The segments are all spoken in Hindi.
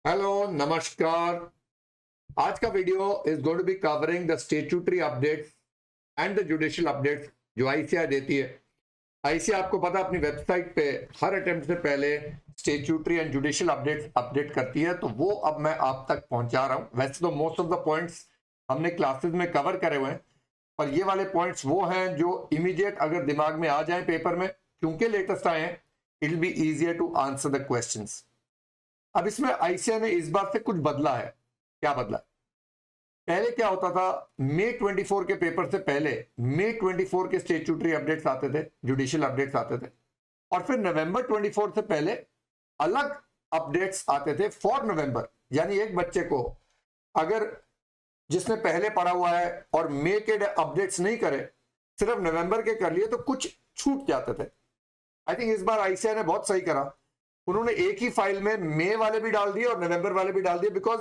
हेलो नमस्कार। आज का video is going to be covering the statutory updates and the judicial updates जो आईसीएआई देती है। आईसीएआई आपको पता है अपनी वेबसाइट पे हर अटेम्प्ट से पहले statutory and judicial updates update करती है, तो वो अब मैं आप तक पहुंचा रहा हूं। वैसे तो मोस्ट ऑफ द पॉइंट्स हमने क्लासेस में कवर करे हुए हैं, पर ये वाले पॉइंट्स वो हैं जो इमीडिएट अगर दिमाग में आ जाए पेपर में, क्योंकि लेटेस्ट आए हैं, it will be easier to answer the questions. अब इसमें आईसीएआई ने इस बार से कुछ बदला है। क्या बदला? पहले क्या होता था, मई 24 के पेपर से पहले मई 24 के स्टैट्यूटरी अपडेट्स आते थे, जुडिशियल अपडेट्स आते थे, और फिर नवंबर 24 से पहले अलग अपडेट्स आते थे फॉर नवंबर। यानी एक बच्चे को अगर जिसने पहले पढ़ा हुआ है और मई के अपडेट्स नहीं करे, सिर्फ नवंबर के कर लिए, तो कुछ छूट जाते थे। आई थिंक इस बार आईसीएआई ने बहुत सही करा, उन्होंने एक ही फाइल में मई वाले भी डाल दिए और नवंबर वाले भी डाल दिए, because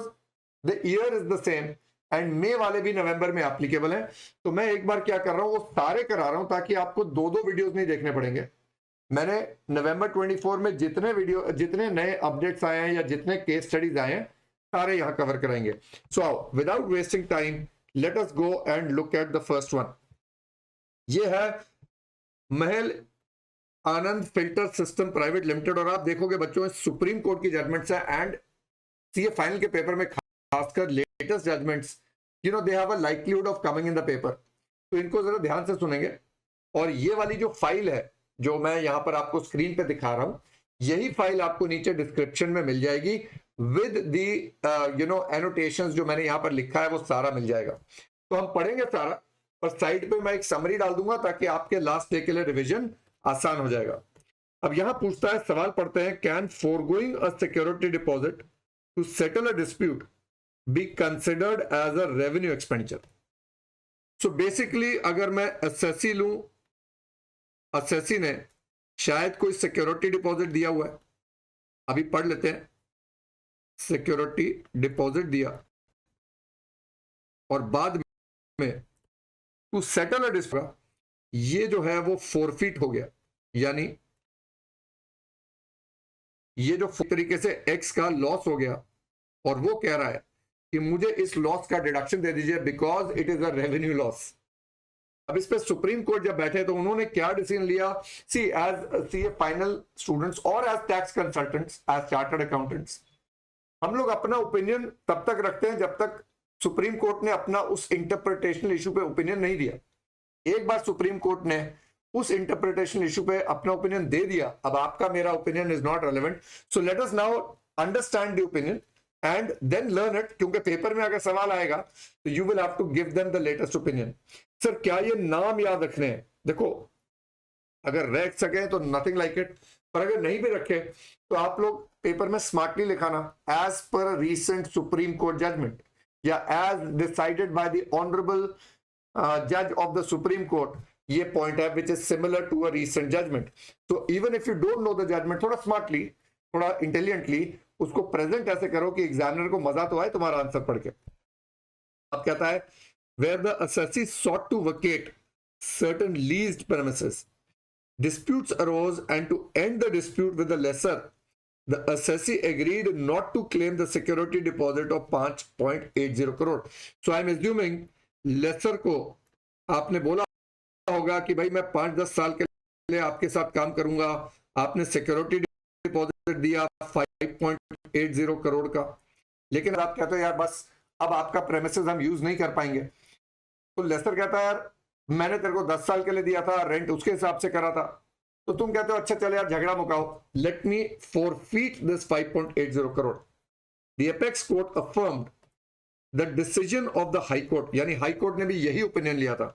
the year is the same and May वाले भी नवंबर में एप्लीकेबल हैं। तो मैं एक बार क्या कर रहा हूं, वो सारे करा रहा हूं ताकि आपको दो दो वीडियोस नहीं देखने पड़ेंगे। मैंने नवंबर 24 में जितने नए अपडेट्स आए हैं या जितने केस स्टडीज आए हैं, सारे यहां कवर कराएंगे। So without wasting time, let us go and look at the first one. ये है Mahal Anand filter system private limited, और आप देखोगे बच्चों सुप्रीम कोर्ट की जजमेंट्स है एंड सीए फाइनल के पेपर में खासकर latest judgments, you know, they have a likelihood of coming in the paper, तो इनको जरा ध्यान से सुनेंगे। और ये वाली जो फाइल है जो मैं यहां पर आपको स्क्रीन पे दिखा रहा हूं, यही फाइल आपको नीचे डिस्क्रिप्शन में मिल जाएगी with the you know annotations जो मैंने यहां पर लिखा है, वो सारा मिल जाएगा। तो हम पढ़ेंगे सारा, और साइड पे मैं एक समरी डाल दूंगा ताकि आपके लास्ट डे के लिए रिविजन आसान हो जाएगा। अब यहां पूछता है, सवाल पढ़ते हैं, can forgoing a security deposit to settle a dispute be considered as a revenue expenditure. So basically अगर मैं एसएससी लूं, एसएससी ने शायद कोई सिक्योरिटी डिपॉजिट दिया हुआ है, अभी पढ़ लेते हैं। सिक्योरिटी डिपॉजिट दिया और बाद में टू सेटल अ डिस्प्यूट, ये जो है वो फोरफिट हो गया, यानी ये जो तरीके से एक्स का लॉस हो गया, और वो कह रहा है कि मुझे इस लॉस का डिडक्शन दे दीजिए because it is a revenue loss. अब इस पे सुप्रीम कोर्ट जब बैठे तो उन्होंने क्या डिसीजन लिया? See as C final students और as tax consultants, as chartered accountants, हम लोग अपना ओपिनियन तब तक रखते हैं जब तक सुप्रीम कोर्ट ने अपना उस इंटरप्रिटेशनल इशू पे ओपिनियन नहीं दिया। एक बार सुप्रीम कोर्ट ने उस इंटरप्रिटेशन इशू पे अपना ओपिनियन दे दिया, अब आपका मेरा opinion is not relevant. So let us now understand the opinion and then learn it, क्योंकि पेपर में अगर सवाल आएगा तो you will have to give them the latest opinion. Sir क्या ये नाम याद रखने हैं? देखो, अगर रख सके तो नथिंग लाइक इट, पर अगर नहीं भी रखे तो आप लोग पेपर में स्मार्टली लिखाना, as per recent supreme court judgement या as decided by the honourable जज ऑफ द सुप्रीम कोर्ट, ये पॉइंट है which is similar to a recent judgement. तो even if you don't know the judgement, थोड़ा स्मार्टली, थोड़ा इंटेलिजेंटली उसको प्रेजेंट ऐसे करो कि एग्जामिनर को मजा तो आए तुम्हारा आंसर पढ़ के। अब कहता है, where the assessee sought to vacate certain leased premises, disputes arose, and to end the dispute with the lessor, the assessee agreed not to claim the security deposit of 5.80 crore. So I am assuming lessor को आपने बोला होगा कि भाई मैं 5-10 साल के लिए आपके साथ काम करूंगा, आपने सिक्योरिटी डिपॉजिट दिया 5.80 करोड़ का, लेकिन आप कहते हो यार बस अब आपका प्रेमिसेस हम यूज नहीं कर पाएंगे। तो लेसर कहता है यार मैंने तेरे को 10 साल के लिए दिया था, रेंट उसके हिसाब से करा था, तो तुम कहते हो अच्छा चले यार झगड़ा मुकाओ, let me forfeit this 5.80 crore. The apex court affirmed the decision of the high court, यानी हाई कोर्ट ने भी यही ओपिनियन लिया था,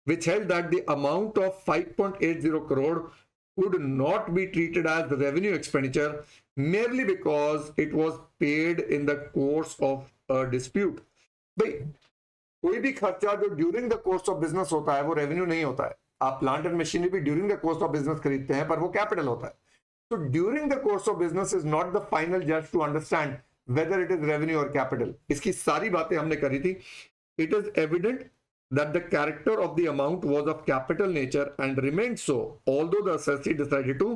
which held that the amount of 5.80 crore would not be treated as revenue expenditure merely because it was paid in the course of a dispute. भाई कोई भी खर्चा जो during the course of business होता है वो रेवेन्यू नहीं होता है। आप प्लांट एंड मशीनरी भी during the course of business खरीदते हैं, पर वो कैपिटल होता है। तो during the course of business is not the final जज to understand whether it is revenue और कैपिटल। इसकी सारी बातें हमने करी थी। It is evident that the character of the amount was of capital nature and remained so, although the assessee decided to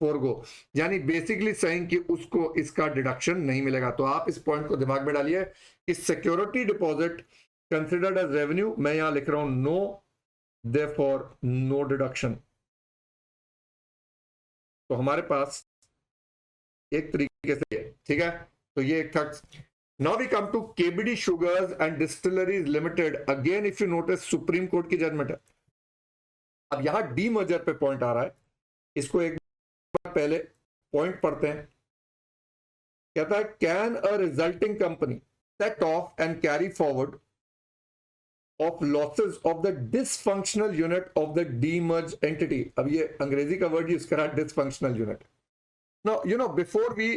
forgo, यानी बेसिकली सेइंग कि उसको इसका डिडक्शन नहीं मिलेगा। तो आप इस पॉइंट को दिमाग में डालिए कि security deposit considered as revenue, मैं यहां लिख रहा हूं नो, देयरफॉर नो डिडक्शन। तो हमारे पास एक तरीके से, ठीक है, तो ये एक था। Now we come to KBD sugars and distilleries limited. Again if you notice supreme court की जजमेंट है। अब यहां डी मर्जर पे पॉइंट आ रहा है, इसको एक बार पहले पॉइंट पढ़ते हैं। कहता है can a resulting company set of and carry forward of losses of the dysfunctional unit of the demerged entity। अब ये अंग्रेजी का वर्ड यूज करा, dysfunctional unit। Now, you know, before we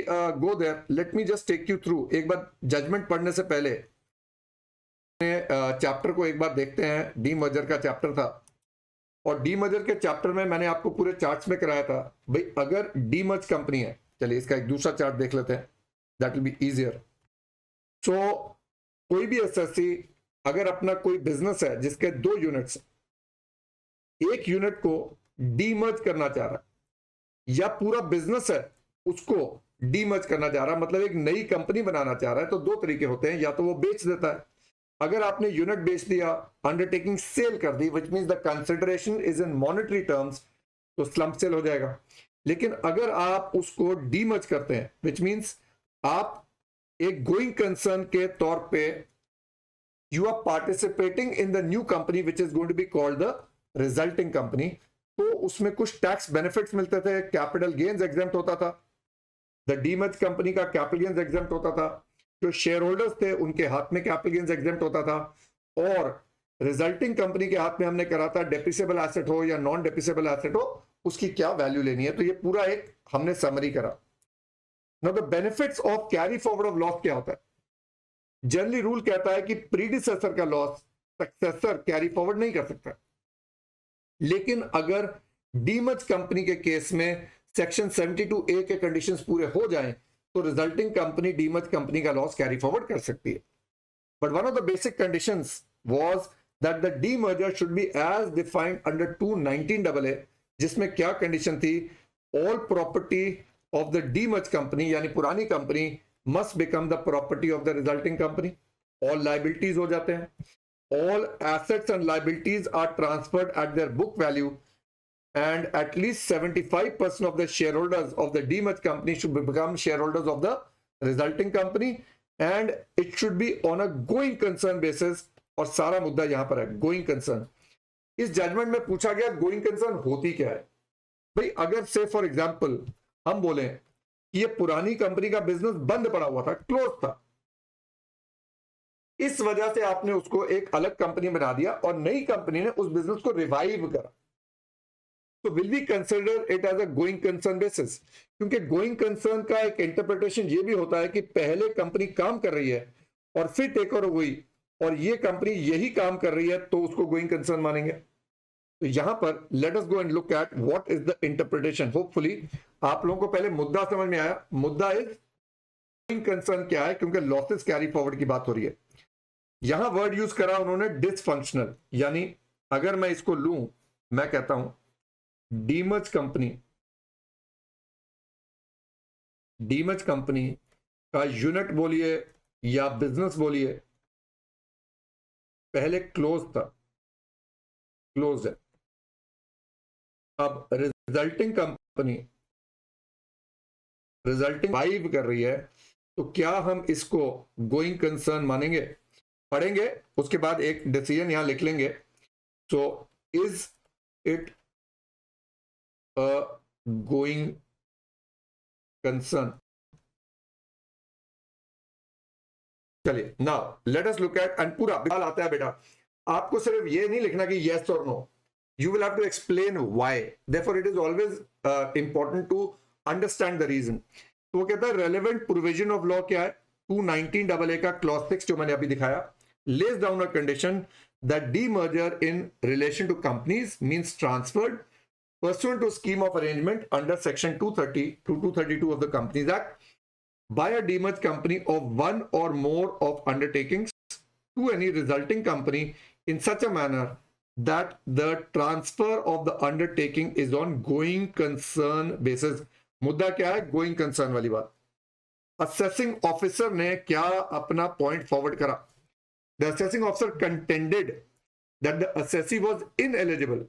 go there, let me just take you through। एक बार जजमेंट पढ़ने से पहले चैप्टर को एक बार देखते हैं। डीमर्जर का चैप्टर था, और डीमर्जर के चैप्टर में मैंने आपको पूरे चार्ट्स में कराया था भाई, अगर डीमर्ज कंपनी है, चलिए इसका एक दूसरा चार्ट देख लेते हैं, दैट विल बी इजियर। सो कोई भी एसएससी अगर अपना कोई बिजनेस है जिसके 2 यूनिट्स, एक यूनिट को डीमर्ज करना चाह रहा है या पूरा बिजनेस है उसको डीमर्ज करना चाह रहा है, मतलब एक नई कंपनी बनाना चाह रहा है, तो 2 तरीके होते हैं। या तो वो बेच देता है, अगर आपने यूनिट बेच दिया, अंडरटेकिंग सेल कर दी, which means the consideration is in monetary terms, तो स्लम्प सेल हो जाएगा। लेकिन अगर आप उसको डीमर्ज करते हैं, विच मींस आप एक गोइंग कंसर्न के तौर पे you are participating in the new company which is going to be called the resulting company, तो उसमें कुछ टैक्स बेनिफिट्स मिलते थे, कैपिटल गेन्स एग्जेम्प्ट होता था, द डीमर्ज कंपनी का कैपिटल गेन्स एग्जेम्प्ट होता था, जो शेयर होल्डर्स थे उनके हाथ में कैपिटल गेन्स एग्जेम्प्ट होता था, और रिजल्टिंग कंपनी के हाथ में हमने करा था डेप्रिसिएबल एसेट हो या नॉन डेप्रिसिएबल एसेट हो, उसकी क्या वैल्यू लेनी है। तो ये पूरा एक हमने समरी करा। Now the benefits of carry forward of loss क्या होता है? जनरली रूल कहता है कि प्रीडिसेसर का लॉस सक्सेसर कैरी फॉरवर्ड नहीं कर सकता, लेकिन अगर डीमर्ज कंपनी के केस में सेक्शन 72A के कंडीशंस पूरे हो जाएं तो रिजल्टिंग कंपनी डीमर्ज कंपनी का लॉस कैरी फॉरवर्ड कर सकती है। But one of the basic conditions was that the demerger should be as defined under 219AA, जिसमें क्या कंडीशन थी? All property of the demerged company, यानी पुरानी company, must become the property of the resulting company। all liabilities हो जाते हैं, all assets and liabilities are transferred at their book value, and at least 75% of the shareholders of the demerged company should become shareholders of the resulting company, and it should be on a going concern basis। और सारा मुद्दा यहां पर है गोइंग कंसर्न। इस जजमेंट में पूछा गया गोइंग कंसर्न होती क्या है भाई? अगर से फॉर एग्जांपल हम बोले ये पुरानी कंपनी का बिजनेस बंद पड़ा हुआ था, क्लोज था, इस वजह से आपने उसको एक अलग कंपनी बना दिया और नई कंपनी ने उस बिजनेस को रिवाइव करा, तो will we consider it as a going concern basis. क्योंकि गोइंग कंसर्न का एक इंटरप्रिटेशन ये भी होता है कि पहले कंपनी काम कर रही है और फिर टेक ओवर हुई और ये कंपनी यही काम कर रही है, तो उसको गोइंग कंसर्न मानेंगे। तो यहां पर late us go and look at what is the interpretation. Hopefully आप लोगों को पहले मुद्दा समझ में आया। मुद्दा इज गोइंग कंसर्न क्या है, क्योंकि लॉसेस कैरी फॉरवर्ड की बात हो रही है। यहां वर्ड यूज करा उन्होंने डिसफंक्शनल, यानी अगर मैं इसको लूं, मैं कहता हूं डीमर्ज कंपनी का यूनिट बोलिए या बिजनेस बोलिए, पहले क्लोज था, क्लोज है। अब रिजल्टिंग कंपनी वाइव कर रही है, तो क्या हम इसको गोइंग कंसर्न मानेंगे? पढ़ेंगे, उसके बाद एक डिसीजन यहां लिख लेंगे। So is it a going concern? चलिए now let us look at, and पूरा सवाल आता है बेटा, आपको सिर्फ ये नहीं लिखना कि यस और no, you will have to explain why, therefore it is always important to understand the reason। तो वो कहता है relevant provision of law क्या है? 219AA का clause 6 जो मैंने अभी दिखाया, lays down a condition that demerger in relation to companies means transferred pursuant to scheme of arrangement under section 230 to 232 of the Companies Act by a demerged company of one or more of undertakings to any resulting company in such a manner that the transfer of the undertaking is on going concern basis. मुद्दा क्या है? गोइंग कंसर्न वाली बात. असेसिंग ऑफिसर ने क्या अपना पॉइंट फॉरवर्ड करा? The assessing officer contended that the assessee was ineligible.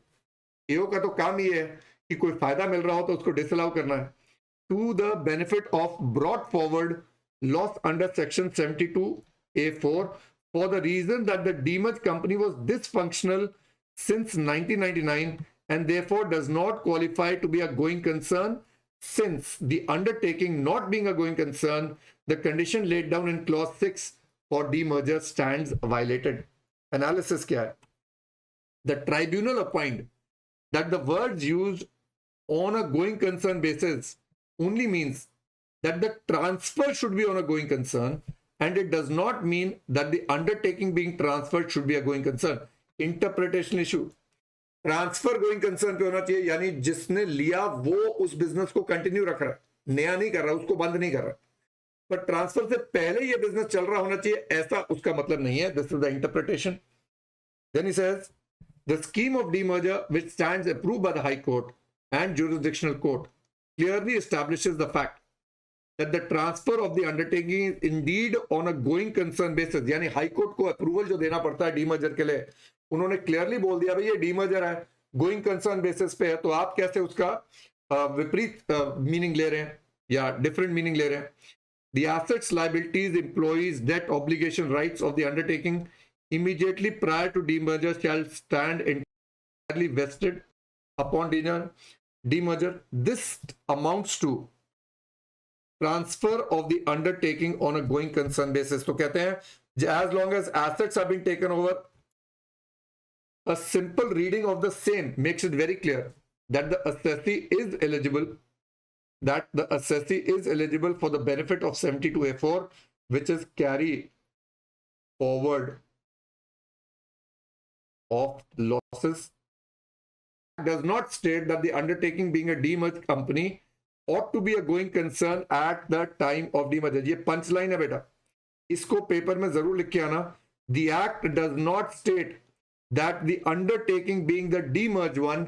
AO का तो काम ये है कि कोई फायदा मिल रहा हो तो उसको डिसअलाउ करना है. To the benefit of brought forward loss under section 72A4 for the reason that the demerged company was dysfunctional since 1999 and therefore does not qualify to be a going concern. Since the undertaking not being a going concern, the condition laid down in clause 6 for demerger stands violated. Analysis क्या है? The tribunal opined that the words used on a going concern basis only means that the transfer should be on a going concern, and it does not mean that the undertaking being transferred should be a going concern. Interpretation issue. Transfer going concern पे होना चाहिए, यानी जिसने लिया वो उस बिजनेस को कंटिन्यू रख रहा है, नया नहीं कर रहा, उसको बंद नहीं कर रहा. पर ट्रांसफर से पहले ये बिजनेस चल रहा होना चाहिए, ऐसा उसका मतलब नहीं है. This is the interpretation. Then he says the scheme of demerger which stands approved by the high court and jurisdictional court clearly establishes the fact that the transfer of the undertaking is indeed on a going concern basis. यानी हाई कोर्ट को अप्रूवल जो देना पड़ता है डीमर्जर के लिए, उन्होंने क्लियरली बोल दिया भाई ये डीमर्जर है, गोइंग कंसर्न बेसिस पे है. तो आप कैसे उसका विपरीत मीनिंग ले रहे हैं या डिफरेंट मीनिंग ले रहे हैं? The assets, liabilities, employees, debt, obligation, rights of the undertaking immediately prior to demerger shall stand entirely vested upon demerger. This amounts to transfer of the undertaking on a going concern basis. तो कहते हैं as long as assets have been taken over, a simple reading of the same makes it very clear that the assessee is eligible, for the benefit of 72A4, which is carry forward of losses. It does not state that the undertaking being a demerged company ought to be a going concern at the time of demerger. ये पंच लाइन है बेटा, इसको पेपर में जरूर लिख के आना. The act does not state that the undertaking being the demerged one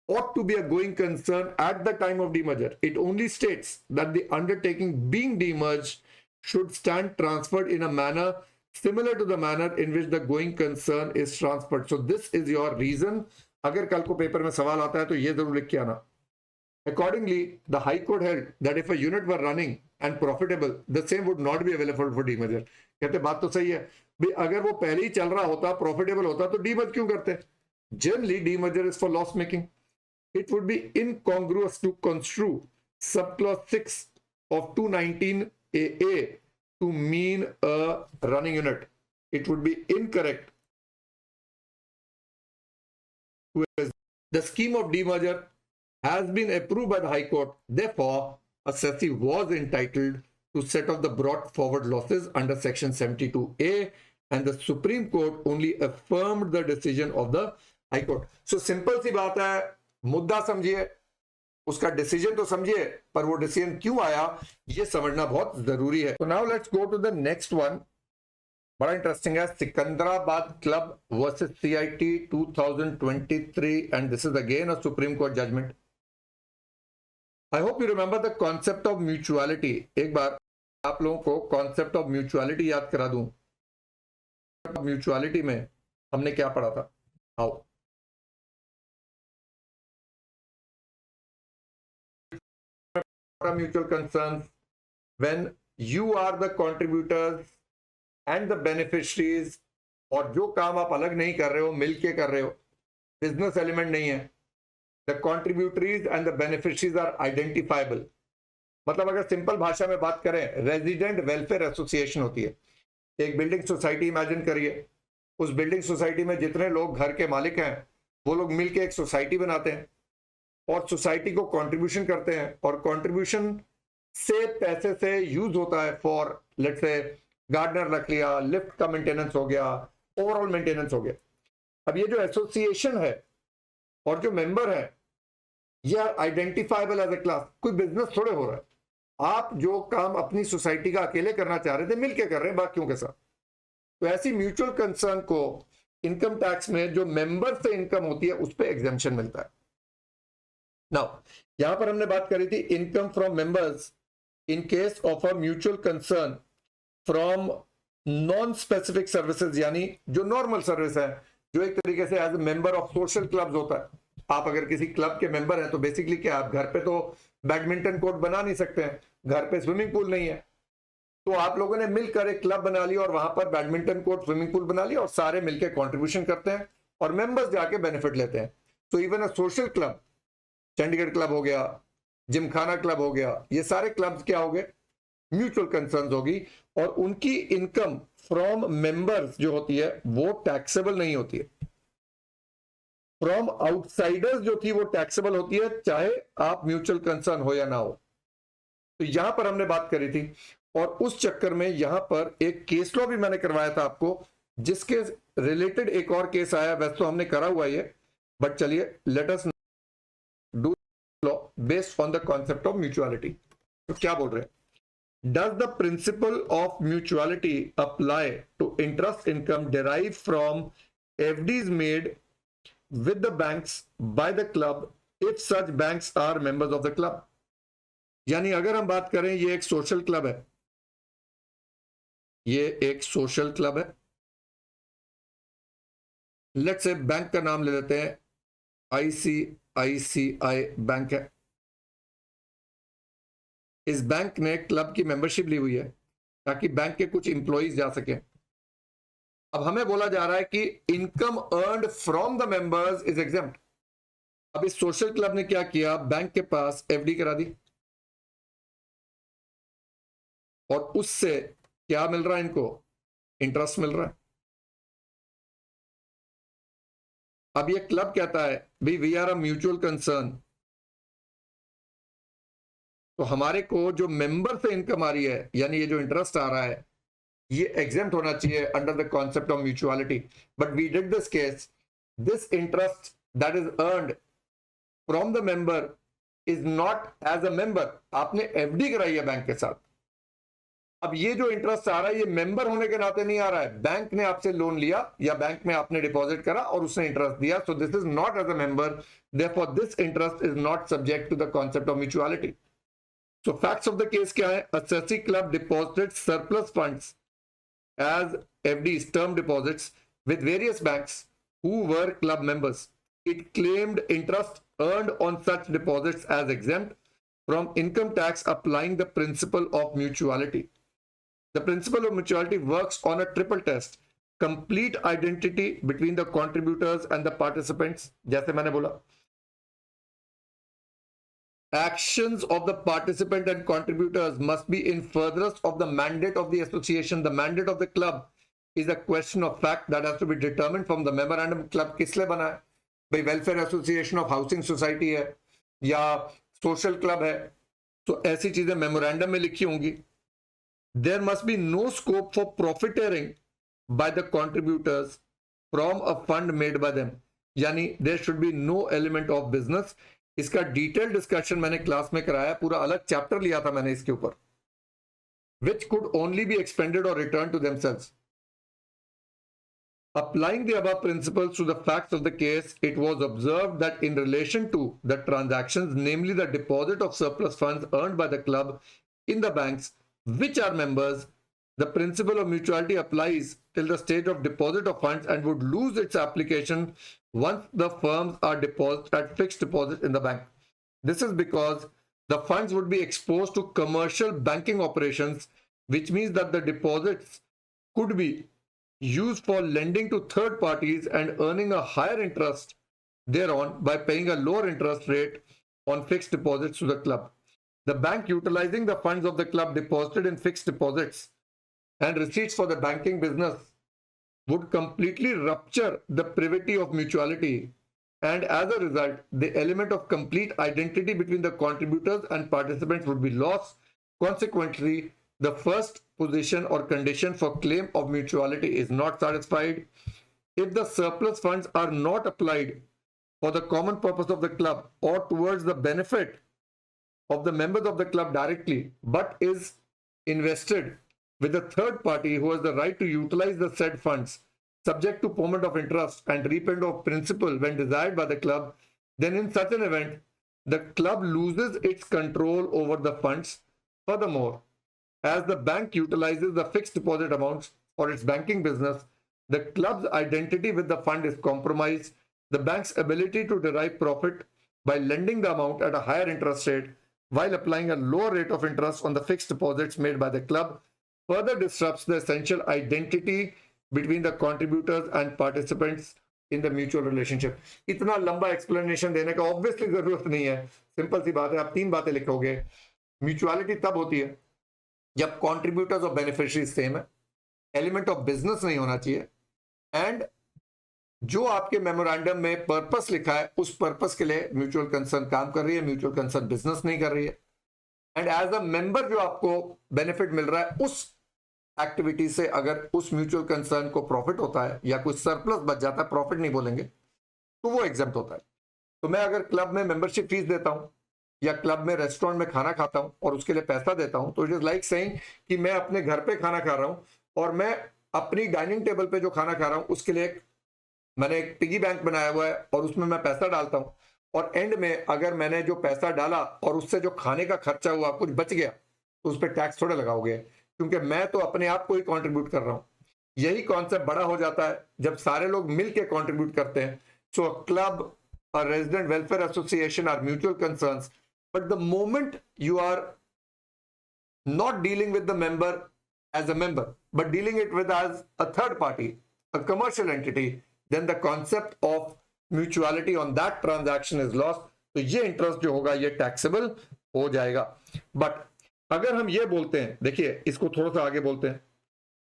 ought to be a going concern at the time of demerger. It only states that the undertaking being demerged should stand transferred in a manner similar to the manner in which the going concern is transferred. So this is your reason. अगर कल को पेपर में सवाल आता है तो ये जरूर लिख के आना. Accordingly, the High Court held that if a unit were running and profitable, the same would not be available for demerger. कहते बात तो सही है भाई, अगर वो पहले ही चल रहा होता, प्रॉफिटेबल होता, तो डीमर्ज क्यों करते? Generally, demerger is for loss making. It would be incongruous to construe subclause 6 of 219AA to mean a running unit. It would be incorrect. The scheme of demerger has been approved by the High Court. Therefore, assessee was entitled to set off the brought forward losses under section 72A, and the Supreme Court only affirmed the decision of the High Court. So simple सी बात है, मुद्दा समझिए, उसका डिसीजन तो समझिए, पर वो डिसीजन क्यों आया ये समझना बहुत जरूरी है. So now let's go to the next one. बड़ा इंटरेस्टिंग है, Secunderabad club versus CIT 2023, and this is again a Supreme Court judgment. I hope you remember the concept of mutuality. एक बार आप लोगों को concept of mutuality याद करा दूं. Mutuality में हमने क्या पढ़ा था? आओ. Mutual concerns when you are the contributors and the beneficiaries, और जो काम आप अलग नहीं कर रहे हो, मिलके कर रहे हो, बिजनेस एलिमेंट नहीं है. The contributaries and the beneficiaries are identifiable. मतलब अगर सिंपल भाषा में बात करें, रेजिडेंट वेलफेयर एसोसिएशन होती है. एक बिल्डिंग सोसाइटी इमेजिन करिए, उस बिल्डिंग सोसाइटी में जितने लोग घर के मालिक हैं वो लोग मिलके एक सोसाइटी बनाते हैं और सोसाइटी को कंट्रीब्यूशन करते हैं, और कंट्रीब्यूशन से पैसे से यूज होता है फॉर लेट्स से गार्डनर रख लिया, लिफ्ट का मेंटेनेंस हो गया, ओवरऑल मेंटेनेंस हो गया. अब ये जो एसोसिएशन है और जो मेंबर है ये आइडेंटिफाइबल एज ए क्लास. कोई बिजनेस थोड़े हो रहा है, आप जो काम अपनी सोसाइटी का अकेले करना चाह रहे थे मिलके कर रहे हैं बाकियों के साथ. तो ऐसी म्यूचुअल कंसर्न को इनकम टैक्स में जो मेंबर से इनकम होती है उस पर एग्जेम्पशन मिलता है। नाउ यहां पर हमने बात करी थी income from members in case of a mutual concern from non specific services, यानी जो नॉर्मल सर्विस है, जो एक तरीके से as a member of social clubs होता है। आप अगर किसी क्लब के मेंबर हैं तो बेसिकली क्या, आप घर पे तो बैडमिंटन कोर्ट बना नहीं सकते हैं, घर पे स्विमिंग पूल नहीं है, तो आप लोगों ने मिलकर एक क्लब बना लिया और वहां पर बैडमिंटन कोर्ट स्विमिंग पूल बना लिया और सारे मिलकर कंट्रीब्यूशन करते हैं और मेंबर्स जाके बेनिफिट लेते हैं। तो even a social club, Chandigarh club हो गया, जिमखाना क्लब हो गया, ये सारे क्लब्स क्या हो गए, म्यूचुअल कंसर्न होगी और उनकी इनकम फ्रॉम मेंबर्स जो होती है वो टैक्सेबल नहीं होती है। फ्रॉम आउटसाइडर्स जो थी वो टैक्सेबल होती है, चाहे आप म्यूचुअल कंसर्न हो या ना हो। तो यहां पर हमने बात करी थी और उस चक्कर में यहां पर एक केस लॉ भी मैंने करवाया था आपको, जिसके रिलेटेड एक और केस आया। वैसे तो हमने करा हुआ ये, बट चलिए let us do law based on the concept of mutuality. तो क्या बोल रहे हैं, does the principle of mutuality apply to interest income derived from FDs made with the banks by the club if such banks are members of the club? यानी अगर हम बात करें, ये एक सोशल क्लब है, ये एक सोशल क्लब है, लेट्स से बैंक का नाम ले लेते हैं, ICICI बैंक है। इस बैंक ने क्लब की मेंबरशिप ली हुई है ताकि बैंक के कुछ इंप्लॉइज जा सके। अब हमें बोला जा रहा है कि income earned from the members is exempt. अब इस सोशल क्लब ने क्या किया, बैंक के पास FD करा दी और उससे क्या मिल रहा है इनको, इंटरेस्ट मिल रहा है। अब ये क्लब कहता है भाई we are a mutual concern, तो हमारे को जो मेंबर से इनकम आ रही है, यानी ये जो इंटरेस्ट आ रहा है, ये एग्जेम्प्ट होना चाहिए under the concept of mutuality. But we did this case, this interest that is earned from the member is not as a member. आपने FD कराई है बैंक के साथ, अब ये जो इंटरेस्ट आ रहा है ये मेंबर होने के नाते नहीं आ रहा है, बैंक ने आपसे लोन लिया या बैंक में आपने डिपॉजिट करा और उसने इंटरेस्ट दिया, so this is not as a member, therefore this interest is not subject to the concept of mutuality. So facts of the case क्या है, Assessee Club deposited surplus funds as FDs, term deposits, with various banks who were club members. It claimed interest earned on such deposits as exempt from income tax, applying the principle of mutuality. The principle of mutuality works on a triple test: complete identity between the contributors and the participants, जैसे मैंने बोला, actions of the participant and contributors must be in furtherance of the mandate of the association. The mandate of the club is a question of fact that has to be determined from the memorandum. Club किस लिए बना है भाई, welfare association of housing society है या सोशल क्लब है, तो ऐसी चीजें मेमोरेंडम में लिखी होंगी। There must be no scope for profiteering by the contributors from a fund made by them, यानी there should be no element of business। इसका डिटेल डिस्कशन मैंने क्लास में कराया, पूरा अलग चैप्टर लिया था मैंने इसके ऊपर, which could only be expended or returned to themselves. Applying the above principles to the facts of the case, it was observed that in relation to the transactions, namely the deposit of surplus funds earned by the club in the banks which are members, the principle of mutuality applies till the stage of deposit of funds and would lose its application once the firms are deposited at fixed deposit in the bank. This is because the funds would be exposed to commercial banking operations, which means that the deposits could be used for lending to third parties and earning a higher interest thereon by paying a lower interest rate on fixed deposits to the club. The bank utilizing the funds of the club deposited in fixed deposits and receipts for the banking business would completely rupture the privity of mutuality, and as a result, the element of complete identity between the contributors and participants would be lost. Consequently, the first position or condition for claim of mutuality is not satisfied. If the surplus funds are not applied for the common purpose of the club or towards the benefit of the members of the club directly, but is invested with a third party who has the right to utilize the said funds, subject to payment of interest and repayment of principal when desired by the club, then in such an event, the club loses its control over the funds. Furthermore, as the bank utilizes the fixed deposit amounts for its banking business, the club's identity with the fund is compromised. The bank's ability to derive profit by lending the amount at a higher interest rate while applying a lower rate of interest on the fixed deposits made by the club further disrupts the essential identity between the contributors and participants in the mutual relationship. इतना लंबा एक्सप्लेनेशन देने का ऑब्वियसली जरूरत नहीं है, सिंपल सी बात है, आप 3 बातें लिखोगे. म्यूचुअलिटी तब होती है जब कॉन्ट्रीब्यूटर्स और बेनिफिशियरी सेम है, एलिमेंट ऑफ बिजनेस नहीं होना चाहिए, एंड जो आपके मेमोरेंडम में पर्पस लिखा है उस पर्पस के लिए म्यूचुअल कंसर्न काम कर रही है, म्यूचुअल कंसर्न बिजनेस नहीं कर रही है. एंड एज अ मेंबर जो आपको बेनिफिट मिल रहा है उस एक्टिविटी से अगर उस म्यूचुअल कंसर्न को प्रॉफिट होता है या कुछ सरप्लस बच जाता है, प्रॉफिट नहीं बोलेंगे, तो वो एग्जम्प्ट होता है. तो मैं अगर क्लब में मेंबरशिप फीस देता हूं या क्लब में रेस्टोरेंट में खाना खाता हूं और उसके लिए पैसा देता हूं, तो इट इज लाइक सेइंग कि मैं अपने घर पे खाना खा रहा हूं और मैं अपनी डाइनिंग टेबल पे जो खाना खा रहा हूं उसके लिए मैंने एक पिगी बैंक बनाया हुआ है और उसमें मैं पैसा डालता हूं, और एंड में अगर मैंने जो पैसा डाला और उससे जो खाने का खर्चा हुआ कुछ बच गया तो उस पर टैक्स थोड़ा लगाओगे, क्योंकि मैं तो अपने आप को ही कंट्रीब्यूट कर रहा हूं. यही कॉन्सेप्ट बड़ा हो जाता है जब सारे लोग मिलकर कंट्रीब्यूट करते हैं. सो club, a resident welfare association are mutual concerns, but the moment you are not dealing with the member as a member but dealing it with as a third party, a commercial entity, then the concept of mutuality on that transaction is lost. तो ये इंटरेस्ट जो होगा ये टैक्सेबल हो जाएगा. बट अगर हम ये बोलते हैं, देखिए इसको थोड़ा सा आगे बोलते हैं,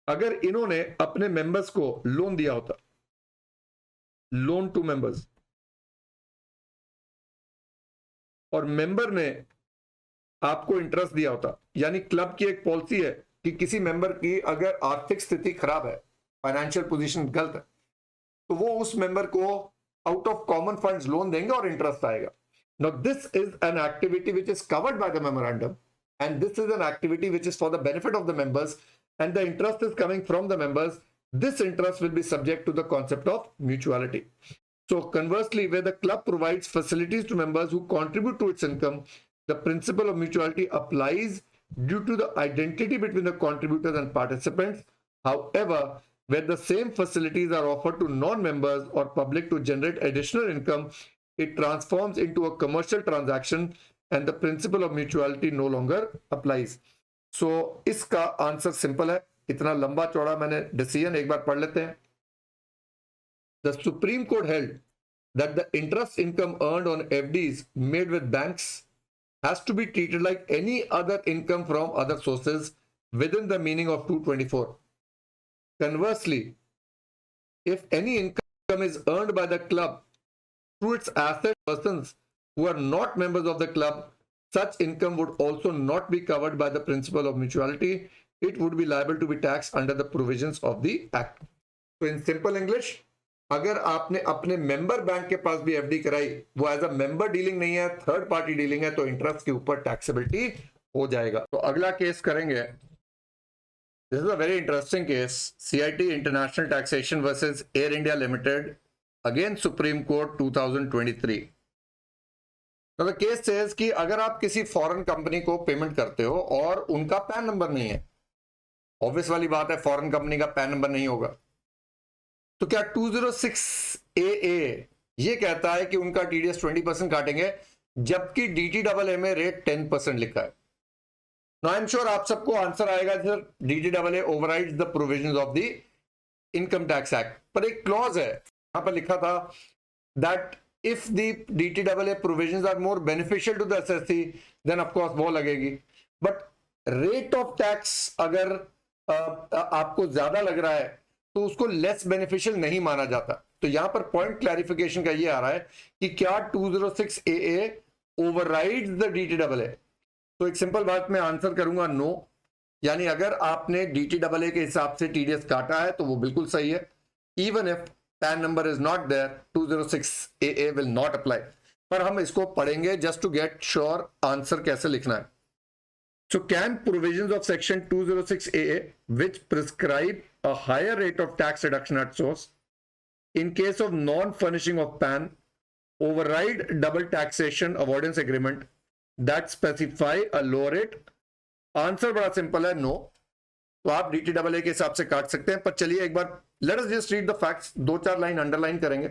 अगर इन्होंने अपने मेंबर्स को लोन दिया होता, लोन टू मेंबर्स, और मेंबर ने आपको इंटरेस्ट दिया होता, यानी क्लब की एक पॉलिसी है कि किसी मेंबर की अगर आर्थिक स्थिति खराब है, फाइनेंशियल पोजीशन गलत है, तो वो उस मेंबर को out of common funds loan देंगे और इंटरेस्ट आएगा. Now this is an activity which is covered by the memorandum and this is an activity which is for the benefit of the members and the interest is coming from the members. This interest will be subject to the concept of mutuality. So conversely, where the club provides facilities to members who contribute to its income, the principle of mutuality applies due to the identity between the contributors and participants. However, where the same facilities are offered to non-members or public to generate additional income, it transforms into a commercial transaction and the principle of mutuality no longer applies. So इसका आंसर सिंपल है, इतना लंबा चौड़ा मैंने डिसीजन एक बार पढ़ लेते हैं. The Supreme Court held that the interest income earned on FDs made with banks has to be treated like any other income from other sources within the meaning of 224. Conversely, if any income is earned by the club through its asset persons who are not members of the club, such income would also not be covered by the principle of mutuality. It would be liable to be taxed under the provisions of the act. So in simple English, अगर आपने अपने मेंबर बैंक के पास भी एफडी कराई, वो एज अ मेंबर डीलिंग नहीं है, थर्ड पार्टी डीलिंग है, तो इंटरेस्ट के ऊपर टैक्सेबिलिटी हो जाएगा. तो अगला केस करेंगे. This is a very interesting case, CIT international taxation versus air India limited against supreme court 2023. तो द केस सेज कि अगर आप किसी फॉरेन कंपनी को पेमेंट करते हो और उनका पैन नंबर नहीं है, ऑब्वियस वाली बात है फॉरेन कंपनी का पैन नंबर नहीं होगा, तो क्या 206AA ये कहता है कि उनका टीडीएस 20% काटेंगे, जबकि डीटीएए में रेट 10% लिखा है. नाउ आई एम श्योर आप सबको आंसर आएगा sir, DTAA overrides the provisions of the income tax act. पर एक क्लॉज है, यहां पर लिखा था that if the DTAA provisions are more beneficial to the SSC, then of course वो लगेगी. But rate of tax अगर आपको ज्यादा लग रहा है तो उसको लेस बेनिफिशियल नहीं माना जाता. तो यहां पर पॉइंट क्लैरिफिकेशन का ये आ रहा है कि क्या 206AA ओवरराइड्स द DTAA. तो एक सिंपल बात मैं आंसर करूंगा नो. यानी अगर आपने DTAA के हिसाब से टीडीएस काटा है तो वो बिल्कुल सही है. Even if PAN number is not there, 206AA will not apply. पर हम इसको पढ़ेंगे just to get sure answer कैसे लिखना है. So can provisions of section 206AA which prescribe a higher rate of tax reduction at source in case of non-furnishing of PAN, override double taxation avoidance agreement that specify a lower rate? Answer बड़ा सिंपल है, नो। तो आप DTAA के हिसाब से काट सकते हैं। पर चलिए एक बार let us just read the facts, 2-4 line underline करेंगे।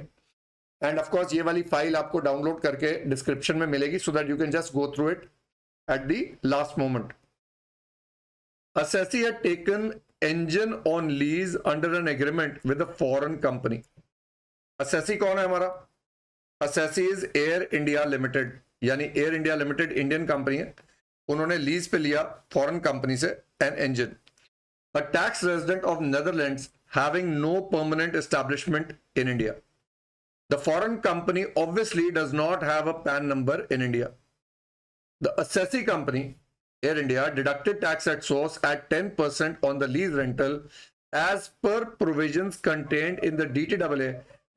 एंड ऑफ कोर्स ये वाली फाइल आपको डाउनलोड करके डिस्क्रिप्शन में मिलेगी, so that you can just go through it at the last moment. Assessee had taken engine on lease under an agreement with a foreign company. Assessee कौन है हमारा? Assessee is Air India Limited, यानी Air India Limited Indian company है, उन्होंने लीज पे लिया फॉरेन कंपनी से an engine. A tax resident of Netherlands having no permanent establishment in India. The foreign company obviously does not have a PAN number in India. The assessee company, Air India, deducted tax at source at 10% on the lease rental as per provisions contained in the DTAA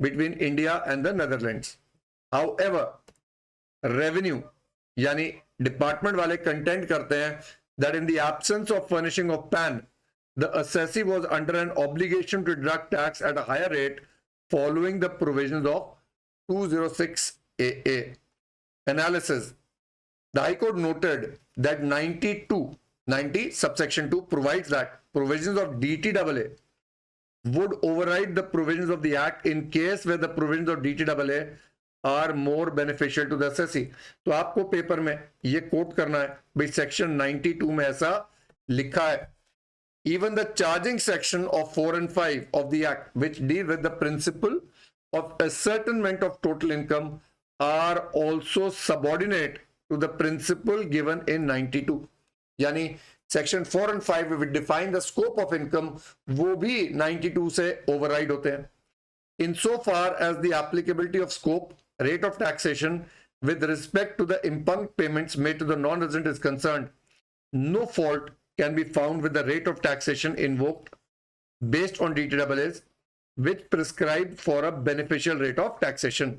between India and the Netherlands. However, revenue, यानी डिपार्टमेंट वाले कंटेंट करते हैं that in the absence of furnishing of PAN, the assessee was under an obligation to deduct tax at a higher rate following the provisions of 206 AA. Analysis. The High Court noted that 90 subsection 2 provides that provisions of DTAA would override the provisions of the Act in case where the provisions of DTAA are more beneficial to the assessee. तो आपको पेपर में ये कोट करना है भाई, सेक्शन 92 में ऐसा लिखा है, even the charging section of 4 and 5 of the Act which deal with the principle of ascertainment of total income are also subordinate to the principle given in 92. यानी section 4 and 5 which define the scope of income, वो भी 92 से ओवरराइड होते हैं। In so far as the applicability of scope, rate of taxation with respect to the impugned payments made to the non-resident is concerned, no fault can be found with the rate of taxation invoked based on DTAAs which prescribe for a beneficial rate of taxation.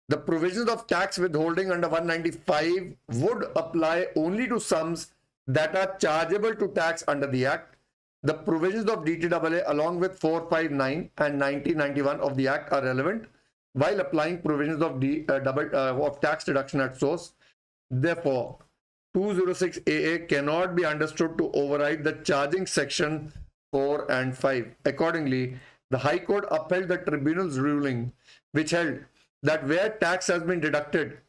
The provisions of tax withholding under 195 would apply only to sums that are chargeable to tax under the Act. The provisions of DTAA along with 459 and 1991 of the Act are relevant while applying provisions of tax deduction at source. Therefore, 206 AA cannot be understood to override the charging section 4 and 5. Accordingly, the High Court upheld the tribunal's ruling which held that where tax has been deducted